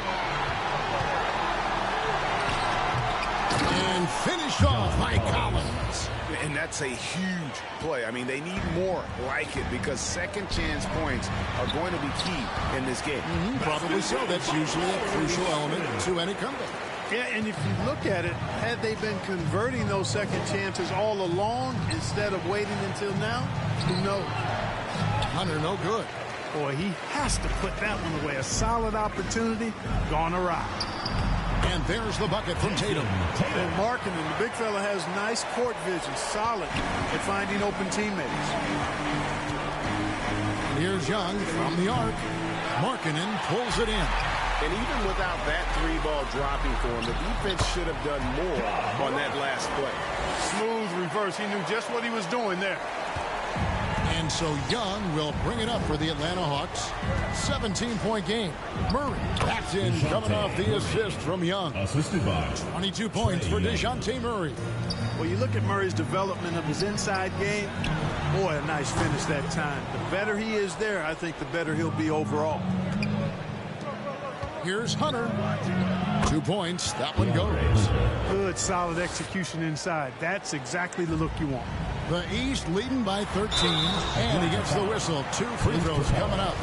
Speaker 5: And finished off by Collins.
Speaker 7: And that's a huge play. I mean, they need more like it because second chance points are going to be key in this game.
Speaker 5: Probably so. That's usually a crucial element to any comeback.
Speaker 6: Yeah, and if you look at it, had they been converting those second chances all along instead of waiting until now, who knows?
Speaker 5: Hunter, no good.
Speaker 6: Boy, he has to put that one away. A solid opportunity gone awry.
Speaker 5: And there's the bucket from Tatum.
Speaker 6: And Markkanen, the big fella, has nice court vision, solid at finding open teammates.
Speaker 5: Here's Young from the arc. Markkanen pulls it in.
Speaker 8: And even without that three-ball dropping for him, the defense should have done more on that last play.
Speaker 6: Smooth reverse. He knew just what he was doing there.
Speaker 5: And so Young will bring it up for the Atlanta Hawks. 17-point game. Murray backs in, coming off the assist from Young.
Speaker 10: Assisted by
Speaker 5: 22 points for DeJounte Murray.
Speaker 6: Well, you look at Murray's development of his inside game. Boy, a nice finish that time. The better he is there, I think the better he'll be overall.
Speaker 5: Here's Hunter. 2 points. That one goes.
Speaker 6: Good, solid execution inside. That's exactly the look you want.
Speaker 5: The East leading by 13, and he gets the whistle. 2 free throws coming up.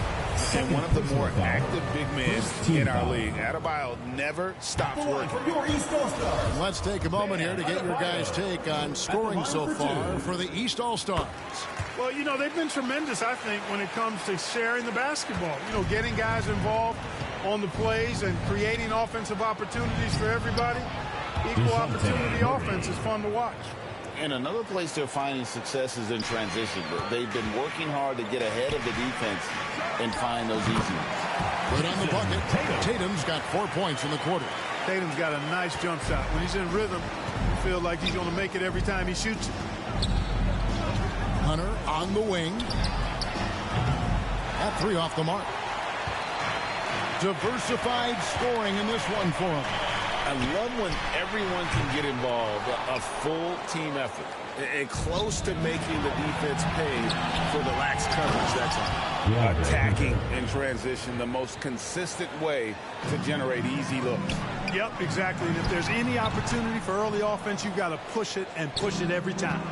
Speaker 7: And one of the more active big men in our league. Adebayo never stops working.
Speaker 5: Let's take a moment here to get your guys' take on scoring so far for the East All-Stars.
Speaker 6: Well, you know, they've been tremendous, I think, when it comes to sharing the basketball. You know, getting guys involved on the plays and creating offensive opportunities for everybody. Equal opportunity offense is fun to watch.
Speaker 7: And another place they're finding success is in transition. They've been working hard to get ahead of the defense and find those easy ones.
Speaker 5: But on the bucket, Tatum's got 4 points in the quarter.
Speaker 6: Tatum's got a nice jump shot. When he's in rhythm, you feel like he's going to make it every time he shoots it.
Speaker 5: Hunter on the wing. That 3 off the mark. Diversified scoring in this one for him.
Speaker 7: I love when everyone can get involved, a full team effort, and close to making the defense pay for the lax coverage that's on. Attacking in transition, the most consistent way to generate easy looks.
Speaker 6: Yep, exactly. And if there's any opportunity for early offense, you've got to push it and push it every time.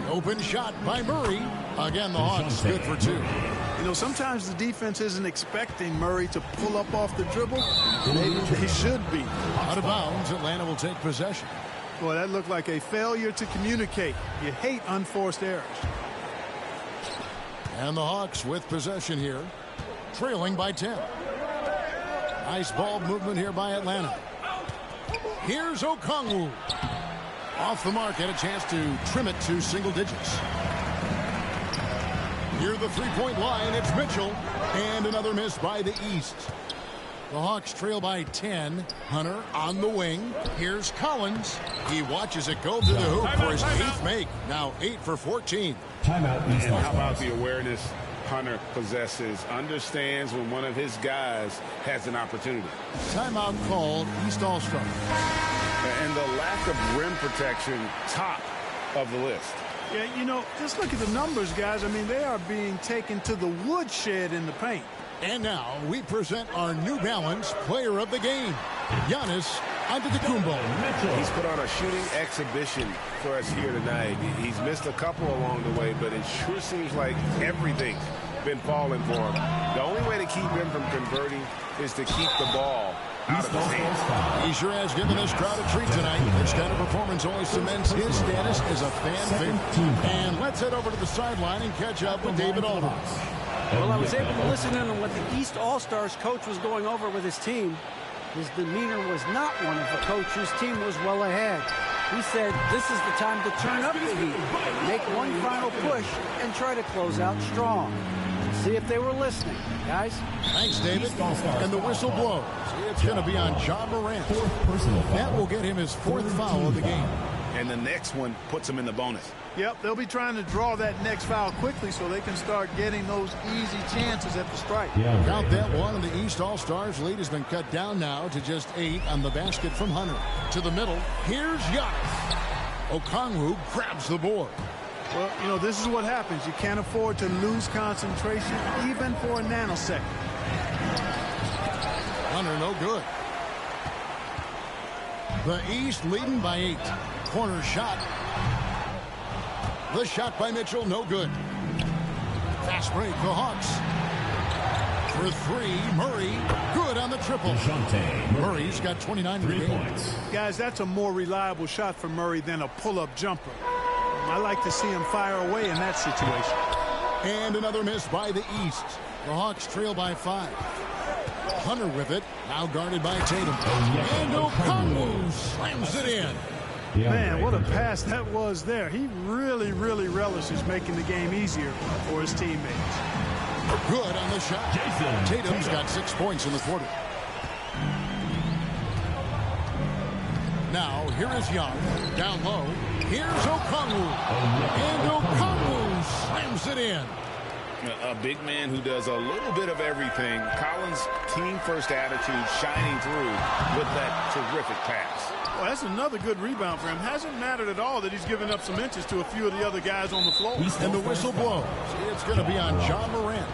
Speaker 5: Open shot by Murray. Again, the Hawks good for 2.
Speaker 6: You know, sometimes the defense isn't expecting Murray to pull up off the dribble. Maybe they should be.
Speaker 5: Out of bounds, Atlanta will take possession.
Speaker 6: Boy, that looked like a failure to communicate. You hate unforced errors.
Speaker 5: And the Hawks with possession here, trailing by 10. Nice ball movement here by Atlanta. Here's Okongwu. Off the mark, had a chance to trim it to single digits. Near the three-point line, it's Mitchell. And another miss by the East. The Hawks trail by 10. Hunter on the wing. Here's Collins. He watches it go to the hoop for his 8th make. Now 8 for 14.
Speaker 10: Timeout.
Speaker 7: And how about the awareness Hunter possesses, understands when one of his guys has an opportunity.
Speaker 5: Timeout called, East All-Star.
Speaker 7: And the lack of rim protection, top of the list.
Speaker 6: Yeah, you know, just look at the numbers, guys. I mean, they are being taken to the woodshed in the paint.
Speaker 5: And now we present our New Balance player of the game, Giannis Antetokounmpo.
Speaker 8: He's put on a shooting exhibition for us here tonight. He's missed a couple along the way, but it sure seems like everything's been falling for him. The only way to keep him from converting is to keep the ball out of his hands.
Speaker 5: He sure has given this crowd a treat tonight. This kind of performance only cements his status as a fan favorite. And let's head over to the sideline and catch up with David Aldridge.
Speaker 4: Well, I was able to listen in on what the East All-Stars coach was going over with his team. His demeanor was not one of a coach whose team was well ahead. He said this is the time to turn up the heat, make one final push, and try to close out strong. See if they were listening, guys.
Speaker 5: Thanks, David. And the whistle blows. It's going to be on Ja Morant. That will get him his 4th foul of the game.
Speaker 7: And the next one puts him in the bonus.
Speaker 6: Yep, they'll be trying to draw that next foul quickly so they can start getting those easy chances at the stripe.
Speaker 5: Count that one, and the East All-Stars lead has been cut down now to just 8 on the basket from Hunter. To the middle, here's Giannis. Okongwu grabs the board.
Speaker 6: Well, you know, this is what happens. You can't afford to lose concentration even for a nanosecond.
Speaker 5: Hunter, no good. The East leading by 8. Corner shot. The shot by Mitchell, no good. Fast break, the Hawks. For 3, Murray, good on the triple. Murray's got 29 in the game.
Speaker 6: Guys, that's a more reliable shot for Murray than a pull-up jumper. I like to see him fire away in that situation.
Speaker 5: And another miss by the East. The Hawks trail by 5. Hunter with it. Now guarded by Tatum. And Okongwu slams it in.
Speaker 6: Man, what a pass that was there. He really, really relishes making the game easier for his teammates.
Speaker 5: Good on the shot. Tatum's got 6 points in the quarter. Now, here is Young. Down low. Here's Okongwu. And Okongwu slams it in.
Speaker 7: A big man who does a little bit of everything. Collins' team-first attitude shining through with that terrific pass.
Speaker 6: Well, that's another good rebound for him. Hasn't mattered at all that he's given up some inches to a few of the other guys on the floor.
Speaker 5: And the whistle blows. It's going to be on John Morant.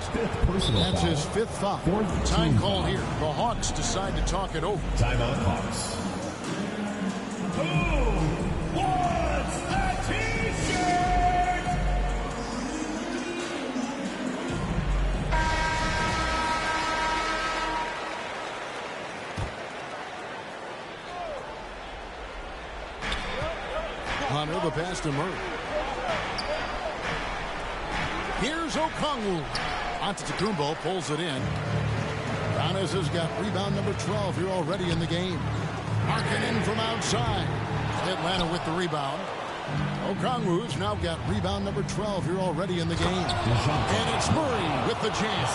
Speaker 5: That's his 5th foul. Time call here. The Hawks decide to talk it over.
Speaker 10: Timeout Hawks.
Speaker 9: Who wants a T-shirt?
Speaker 5: Hunter, the pass to Murray. Here's Okongwu. Antetokounmpo pulls it in. Giannis has got rebound number 12 here already in the game. Markkanen from outside. Atlanta with the rebound. Okongwu's now got rebound number 12 here already in the game. And it's Murray with the jam.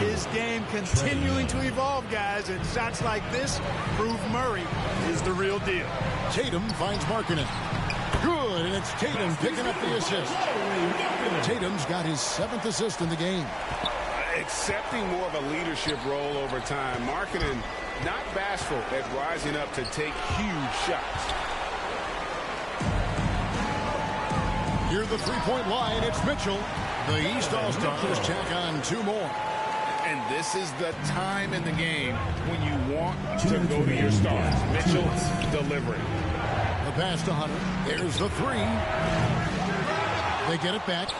Speaker 6: His game continuing to evolve, guys, and shots like this prove Murray is the real deal.
Speaker 5: Tatum finds Markkanen. Good, and it's Tatum picking up the assist. Tatum's got his 7th assist in the game.
Speaker 8: Accepting more of a leadership role over time. Markkanen not bashful at rising up to take huge shots.
Speaker 5: Near the three-point line, it's Mitchell. The East All-Stars tack on 2 more.
Speaker 7: And this is the time in the game when you want to go to your stars. Mitchell delivering.
Speaker 5: The pass to Hunter. There's the 3. They get it back.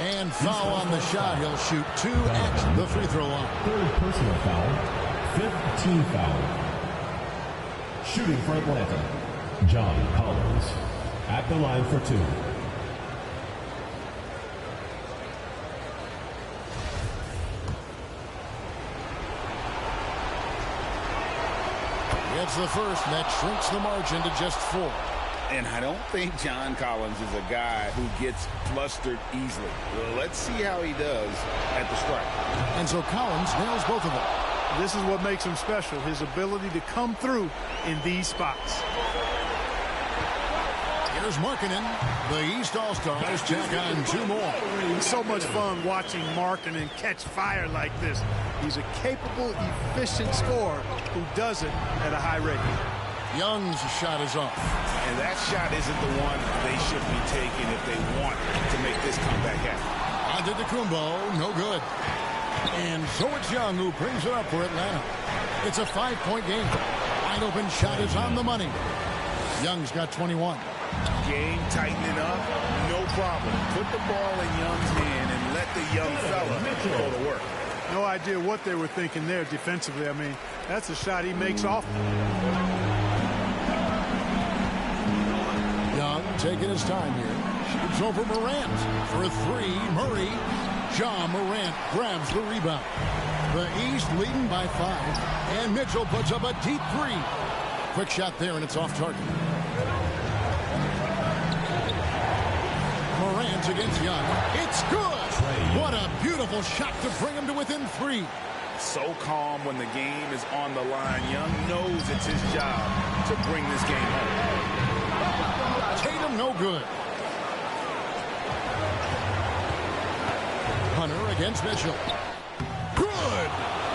Speaker 5: And foul on the shot. He'll shoot 2 at the free throw line.
Speaker 10: 3rd personal foul. 5th team foul. Shooting for Atlanta, John Collins. At the line for 2.
Speaker 5: It's the first, and that shrinks the margin to just 4.
Speaker 7: And I don't think John Collins is a guy who gets flustered easily. Well, let's see how he does at the stripe.
Speaker 5: And so Collins nails both of them.
Speaker 6: This is what makes him special, his ability to come through in these spots.
Speaker 5: Here's Markkanen. The East All-Stars tack on 2 more.
Speaker 6: It's so much fun watching Markkanen catch fire like this. He's a capable, efficient scorer who does it at a high rate.
Speaker 5: Young's shot is off.
Speaker 7: And that shot isn't the one they should be taking if they want to make this comeback happen.
Speaker 5: Antetokounmpo, no good. And so it's Young who brings it up for Atlanta. It's a 5-point game. Wide open shot is on the money. Young's got 21.
Speaker 7: Game tightening up, no problem. Put the ball in Young's hand and let the young fella go to work.
Speaker 6: No idea what they were thinking there defensively. I mean, that's a shot he makes often.
Speaker 5: Young taking his time here. Shoots over Morant for 3. Murray. John Morant grabs the rebound. The East leading by 5. And Mitchell puts up a deep 3. Quick shot there, and it's off target. Morant against Young. It's good. What a beautiful shot to bring him to within 3.
Speaker 7: So calm when the game is on the line. Young knows it's his job to bring this game home.
Speaker 5: Tatum no good. Hunter against Mitchell. Good.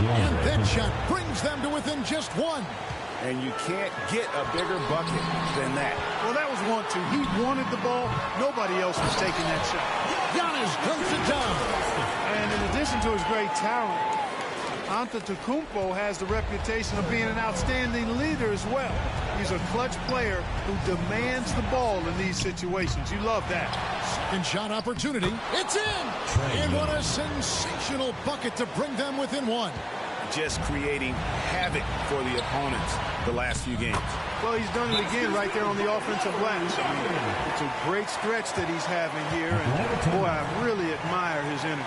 Speaker 5: And that shot brings them to within just 1.
Speaker 7: And you can't get a bigger bucket than that.
Speaker 6: Well, that was 1-2. He wanted the ball. Nobody else was taking that shot.
Speaker 5: Giannis dunks it down.
Speaker 6: And in addition to his great talent, Antetokounmpo has the reputation of being an outstanding leader as well. He's a clutch player who demands the ball in these situations. You love that.
Speaker 5: Second shot opportunity. It's in. And what a sensational bucket to bring them within 1.
Speaker 7: Just creating havoc for the opponents the last few games.
Speaker 6: Well, he's done it again right there on the offensive glass. I mean, it's a great stretch that he's having here. And boy, I really admire his energy.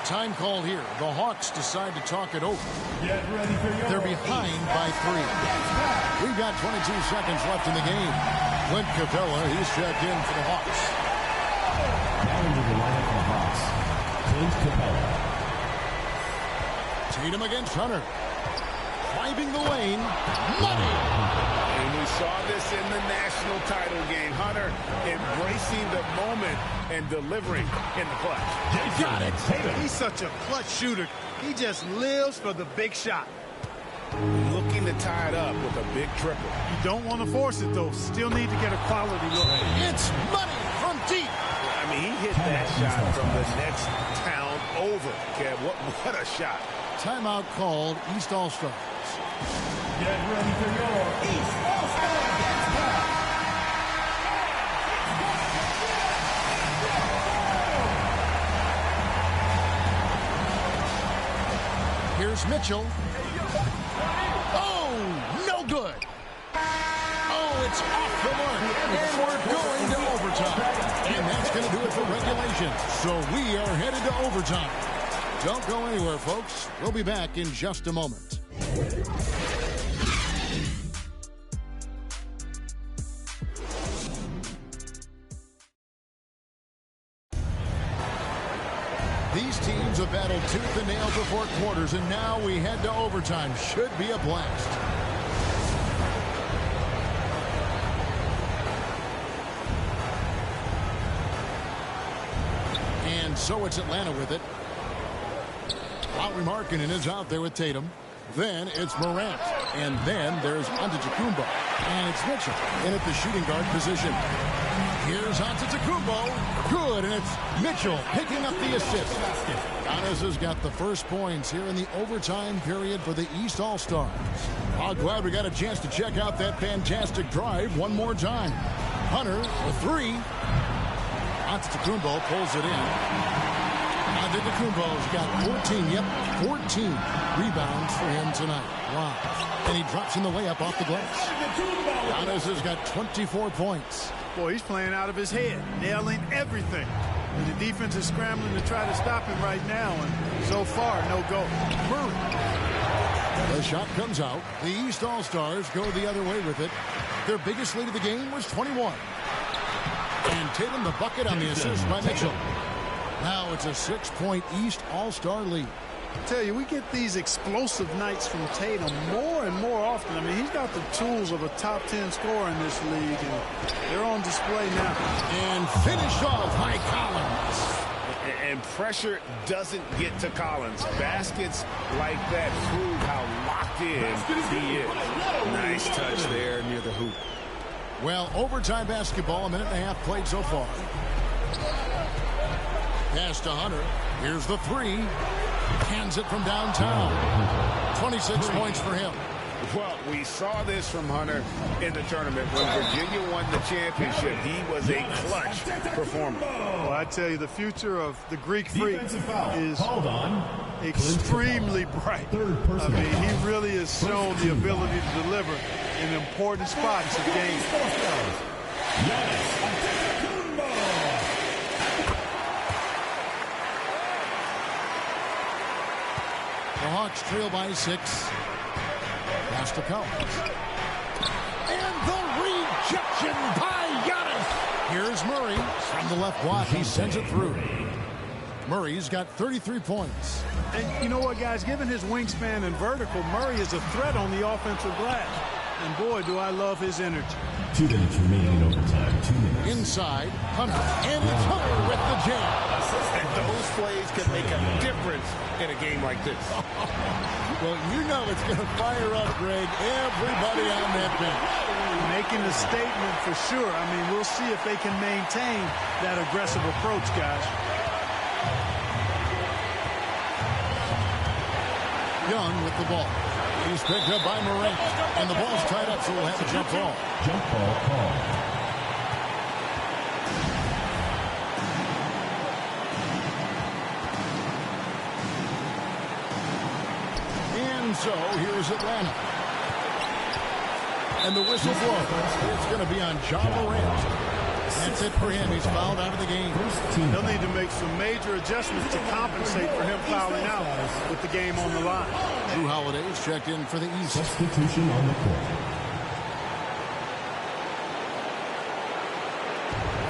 Speaker 5: Time called here. The Hawks decide to talk it over.
Speaker 9: Get ready for your
Speaker 5: They're behind by 3. We've got 22 seconds left in the game. Clint Capella, he's checked in for the Hawks.
Speaker 10: Now into the lineup for the Hawks, Clint Capella.
Speaker 5: Tatum against Hunter. Driving the lane. Money!
Speaker 7: And we saw this in the national title game. Hunter embracing the moment and delivering in the clutch.
Speaker 6: Got it. He's such a clutch shooter. He just lives for the big shot.
Speaker 7: Looking to tie it up with a big triple.
Speaker 6: You don't want to force it, though. Still need to get a quality look.
Speaker 5: It's money from deep.
Speaker 7: I mean, he hit that shot from the next town over. Kev, what a shot.
Speaker 5: Timeout called. East All-Stars.
Speaker 9: Get ready for your East All-Star Dance Pass.
Speaker 5: Here's Mitchell. Oh, no good. Oh, it's off the mark. And we're going to overtime. And that's going to do it for regulation. So we are headed to overtime. Don't go anywhere, folks. We'll be back in just a moment. These teams have battled tooth and nail for 4 quarters, and now we head to overtime. Should be a blast. And so it's Atlanta with it. Lauri Markkanen is out there with Tatum. Then it's Morant. And then there's Antetokounmpo. And it's Mitchell in at the shooting guard position. Here's Antetokounmpo. Good, and it's Mitchell picking up the assist. Giannis has got the first points here in the overtime period for the East All-Stars. I'm glad we got a chance to check out that fantastic drive one more time. Hunter, a 3. Antetokounmpo pulls it in. Antetokounmpo's got 14 rebounds for him tonight. Wow. And he drops in the layup off the glass. Giannis has got 24 points.
Speaker 6: Boy, he's playing out of his head, nailing everything. And the defense is scrambling to try to stop him right now, and so far, no go. Murray.
Speaker 5: The shot comes out. The East All-Stars go the other way with it. Their biggest lead of the game was 21. And Tatum the bucket on the assist by Mitchell. Now it's a 6-point East All-Star lead.
Speaker 6: I tell you, we get these explosive nights from Tatum more and more often. I mean, he's got the tools of a top 10 scorer in this league, and they're on display now.
Speaker 5: And finished off by Collins.
Speaker 7: And pressure doesn't get to Collins. Baskets like that prove how locked in he is. Nice touch there near the hoop.
Speaker 5: Well, overtime basketball, a minute and a half played so far. Pass to Hunter. Here's the 3. Hands it from downtown. 26 points for him.
Speaker 7: Well, we saw this from Hunter in the tournament. When Virginia won the championship, he was a clutch performer.
Speaker 6: Well, I tell you, the future of the Greek Freak is extremely bright. I mean, he really has shown the ability to deliver in important spots of games.
Speaker 5: The Hawks trail by 6. Pass to Collins. And the rejection by Giannis. Here's Murray from the left block. He sends it through. Murray's got 33 points.
Speaker 6: And you know what, guys? Given his wingspan and vertical, Murray is a threat on the offensive glass. And boy, do I love his energy.
Speaker 10: 2 minutes remaining in overtime. 2 minutes.
Speaker 5: Inside, Hunter. And it's Hunter with the jam.
Speaker 7: And those plays can make a difference in a game like this.
Speaker 5: Well, you know it's going to fire up, Greg, everybody on that bench.
Speaker 6: Making a statement for sure. I mean, we'll see if they can maintain that aggressive approach, guys.
Speaker 5: Young with the ball. He's picked up by Morant. And the ball's tied up, so we'll have a jump ball.
Speaker 10: Jump ball call.
Speaker 5: And so here's Atlanta. And the whistle blows. It's going to be on Ja Morant. That's it for him. He's fouled out of the game.
Speaker 6: They'll need to make some major adjustments to compensate for him fouling out with the game on the line.
Speaker 5: Drew Holiday is checked in for the East.
Speaker 10: Substitution on the court.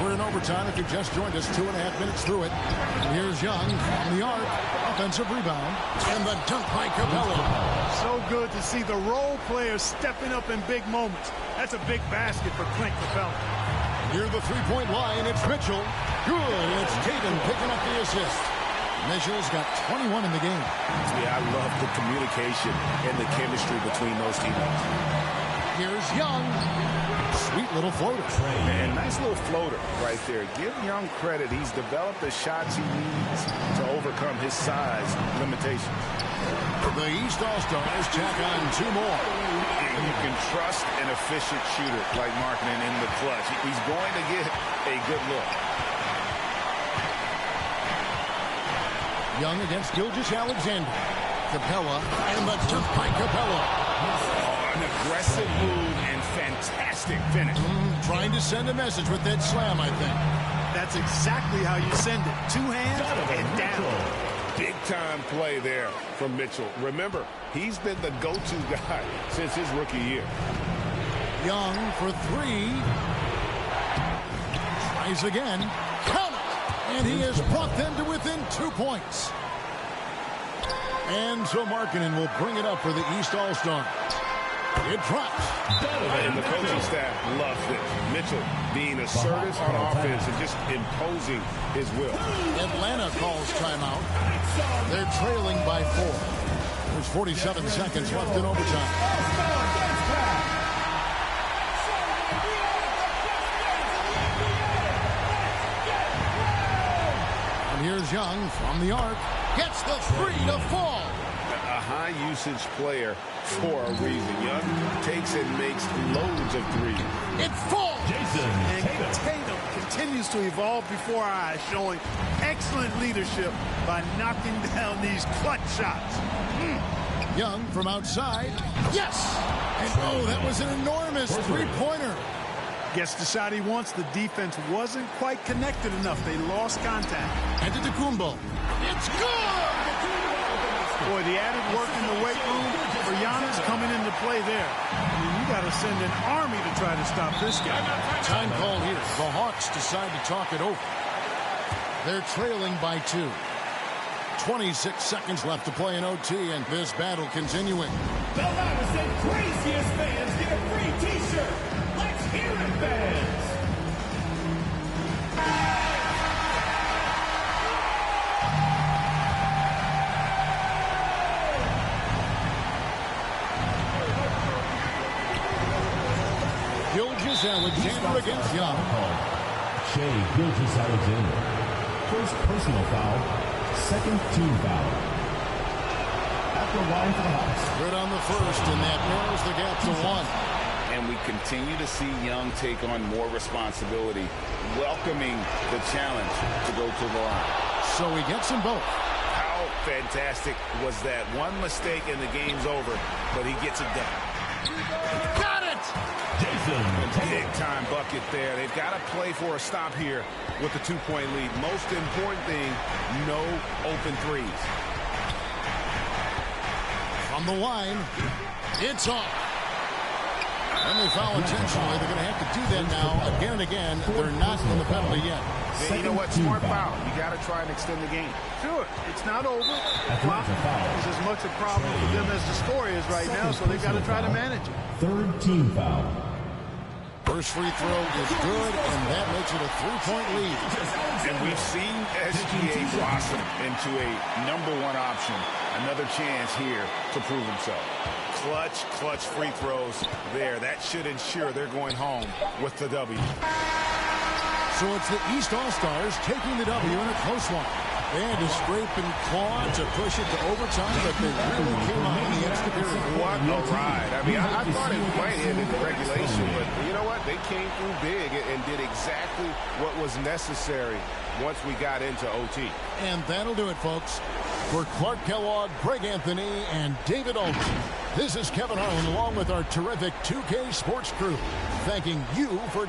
Speaker 5: We're in overtime. If you just joined us, 2.5 minutes through it. And here's Young on the arc. Offensive rebound. And the dunk by Capella.
Speaker 6: So good to see the role players stepping up in big moments. That's a big basket for Clint Capella.
Speaker 5: Near the three-point line, it's Mitchell. Good. It's Tatum picking up the assist. Mitchell's got 21 in the game.
Speaker 8: Yeah, I love the communication and the chemistry between those teammates.
Speaker 5: Here's Young. Sweet little floater.
Speaker 8: Man, nice little floater right there. Give Young credit. He's developed the shots he needs to overcome his size limitations.
Speaker 5: The East All-Stars tack on 2 more.
Speaker 8: You can trust an efficient shooter like Markkanen in the clutch. He's going to get a good look.
Speaker 5: Young against Gilgeous-Alexander. Capella and the jump by Capella.
Speaker 8: An aggressive move and fantastic finish.
Speaker 5: Trying to send a message with that slam, I think.
Speaker 6: That's exactly how you send it. 2 hands and down.
Speaker 8: Big-time play there from Mitchell. Remember, he's been the go-to guy since his rookie year.
Speaker 5: Young for 3. Tries again. Count it! And he has brought them to within 2 points. And so Markkanen will bring it up for the East All-Star. It drops.
Speaker 8: And the coaching staff loves it. Mitchell being assertive on offense and just imposing his will.
Speaker 5: Atlanta calls timeout. They're trailing by 4. There's 47 seconds left in overtime. And here's Young from the arc. Gets the 3 to fall.
Speaker 8: A high-usage player for a reason. Young takes and makes loads of threes.
Speaker 5: It falls.
Speaker 6: And Tatum continues to evolve before our eyes, showing excellent leadership by knocking down these clutch shots.
Speaker 5: Young from outside. Yes! And oh, that was an enormous three-pointer.
Speaker 6: Gets the shot he wants. The defense wasn't quite connected enough. They lost contact.
Speaker 5: Antetokounmpo. It's good!
Speaker 6: Boy, the added work in the weight room for Giannis coming into play there. I mean, you got to send an army to try to stop this guy.
Speaker 5: Time call here. The Hawks decide to talk it over. They're trailing by 2. 26 seconds left to play in OT, and this battle continuing.
Speaker 9: The loudest and craziest fans get a free T-shirt. Let's hear it, fans.
Speaker 5: Gilgeous-Alexander against Young.
Speaker 10: Shai Gilgeous-Alexander. First personal foul. Second team foul. At the line for the Hawks.
Speaker 5: Good on the first, and that narrows the gap to 1.
Speaker 7: And we continue to see Young take on more responsibility, welcoming the challenge to go to the line.
Speaker 5: So he gets them both.
Speaker 8: How fantastic was that? One mistake and the game's over, but he gets it done.
Speaker 5: Got it!
Speaker 8: Big-time bucket there. They've got to play for a stop here with the 2-point lead. Most important thing, no open threes.
Speaker 5: From the line, it's off. And they foul intentionally. They're going to have to do that now again and again. They're not in the penalty yet.
Speaker 8: Yeah, you know what? Smart foul. You got to try and extend the game.
Speaker 6: Sure, it's not over. Clock is as much a problem for them as the score is right now, so they've got to try to manage it.
Speaker 10: Third team foul.
Speaker 5: First free throw is good, and that makes it a 3-point lead.
Speaker 8: And we've seen SGA blossom into a #1 option. Another chance here to prove himself. Clutch free throws there. That should ensure they're going home with the W.
Speaker 5: So it's the East All-Stars taking the W in a close one. They had to scrape and claw to push it to overtime, but they really came on in the extra period.
Speaker 8: What a ride. I mean, I thought it might end in regulation, but you know what? They came through big and did exactly what was necessary once we got into OT.
Speaker 5: And that'll do it, folks. For Clark Kellogg, Greg Anthony, and David Aldridge, this is Kevin Harlan along with our terrific 2K Sports crew, thanking you for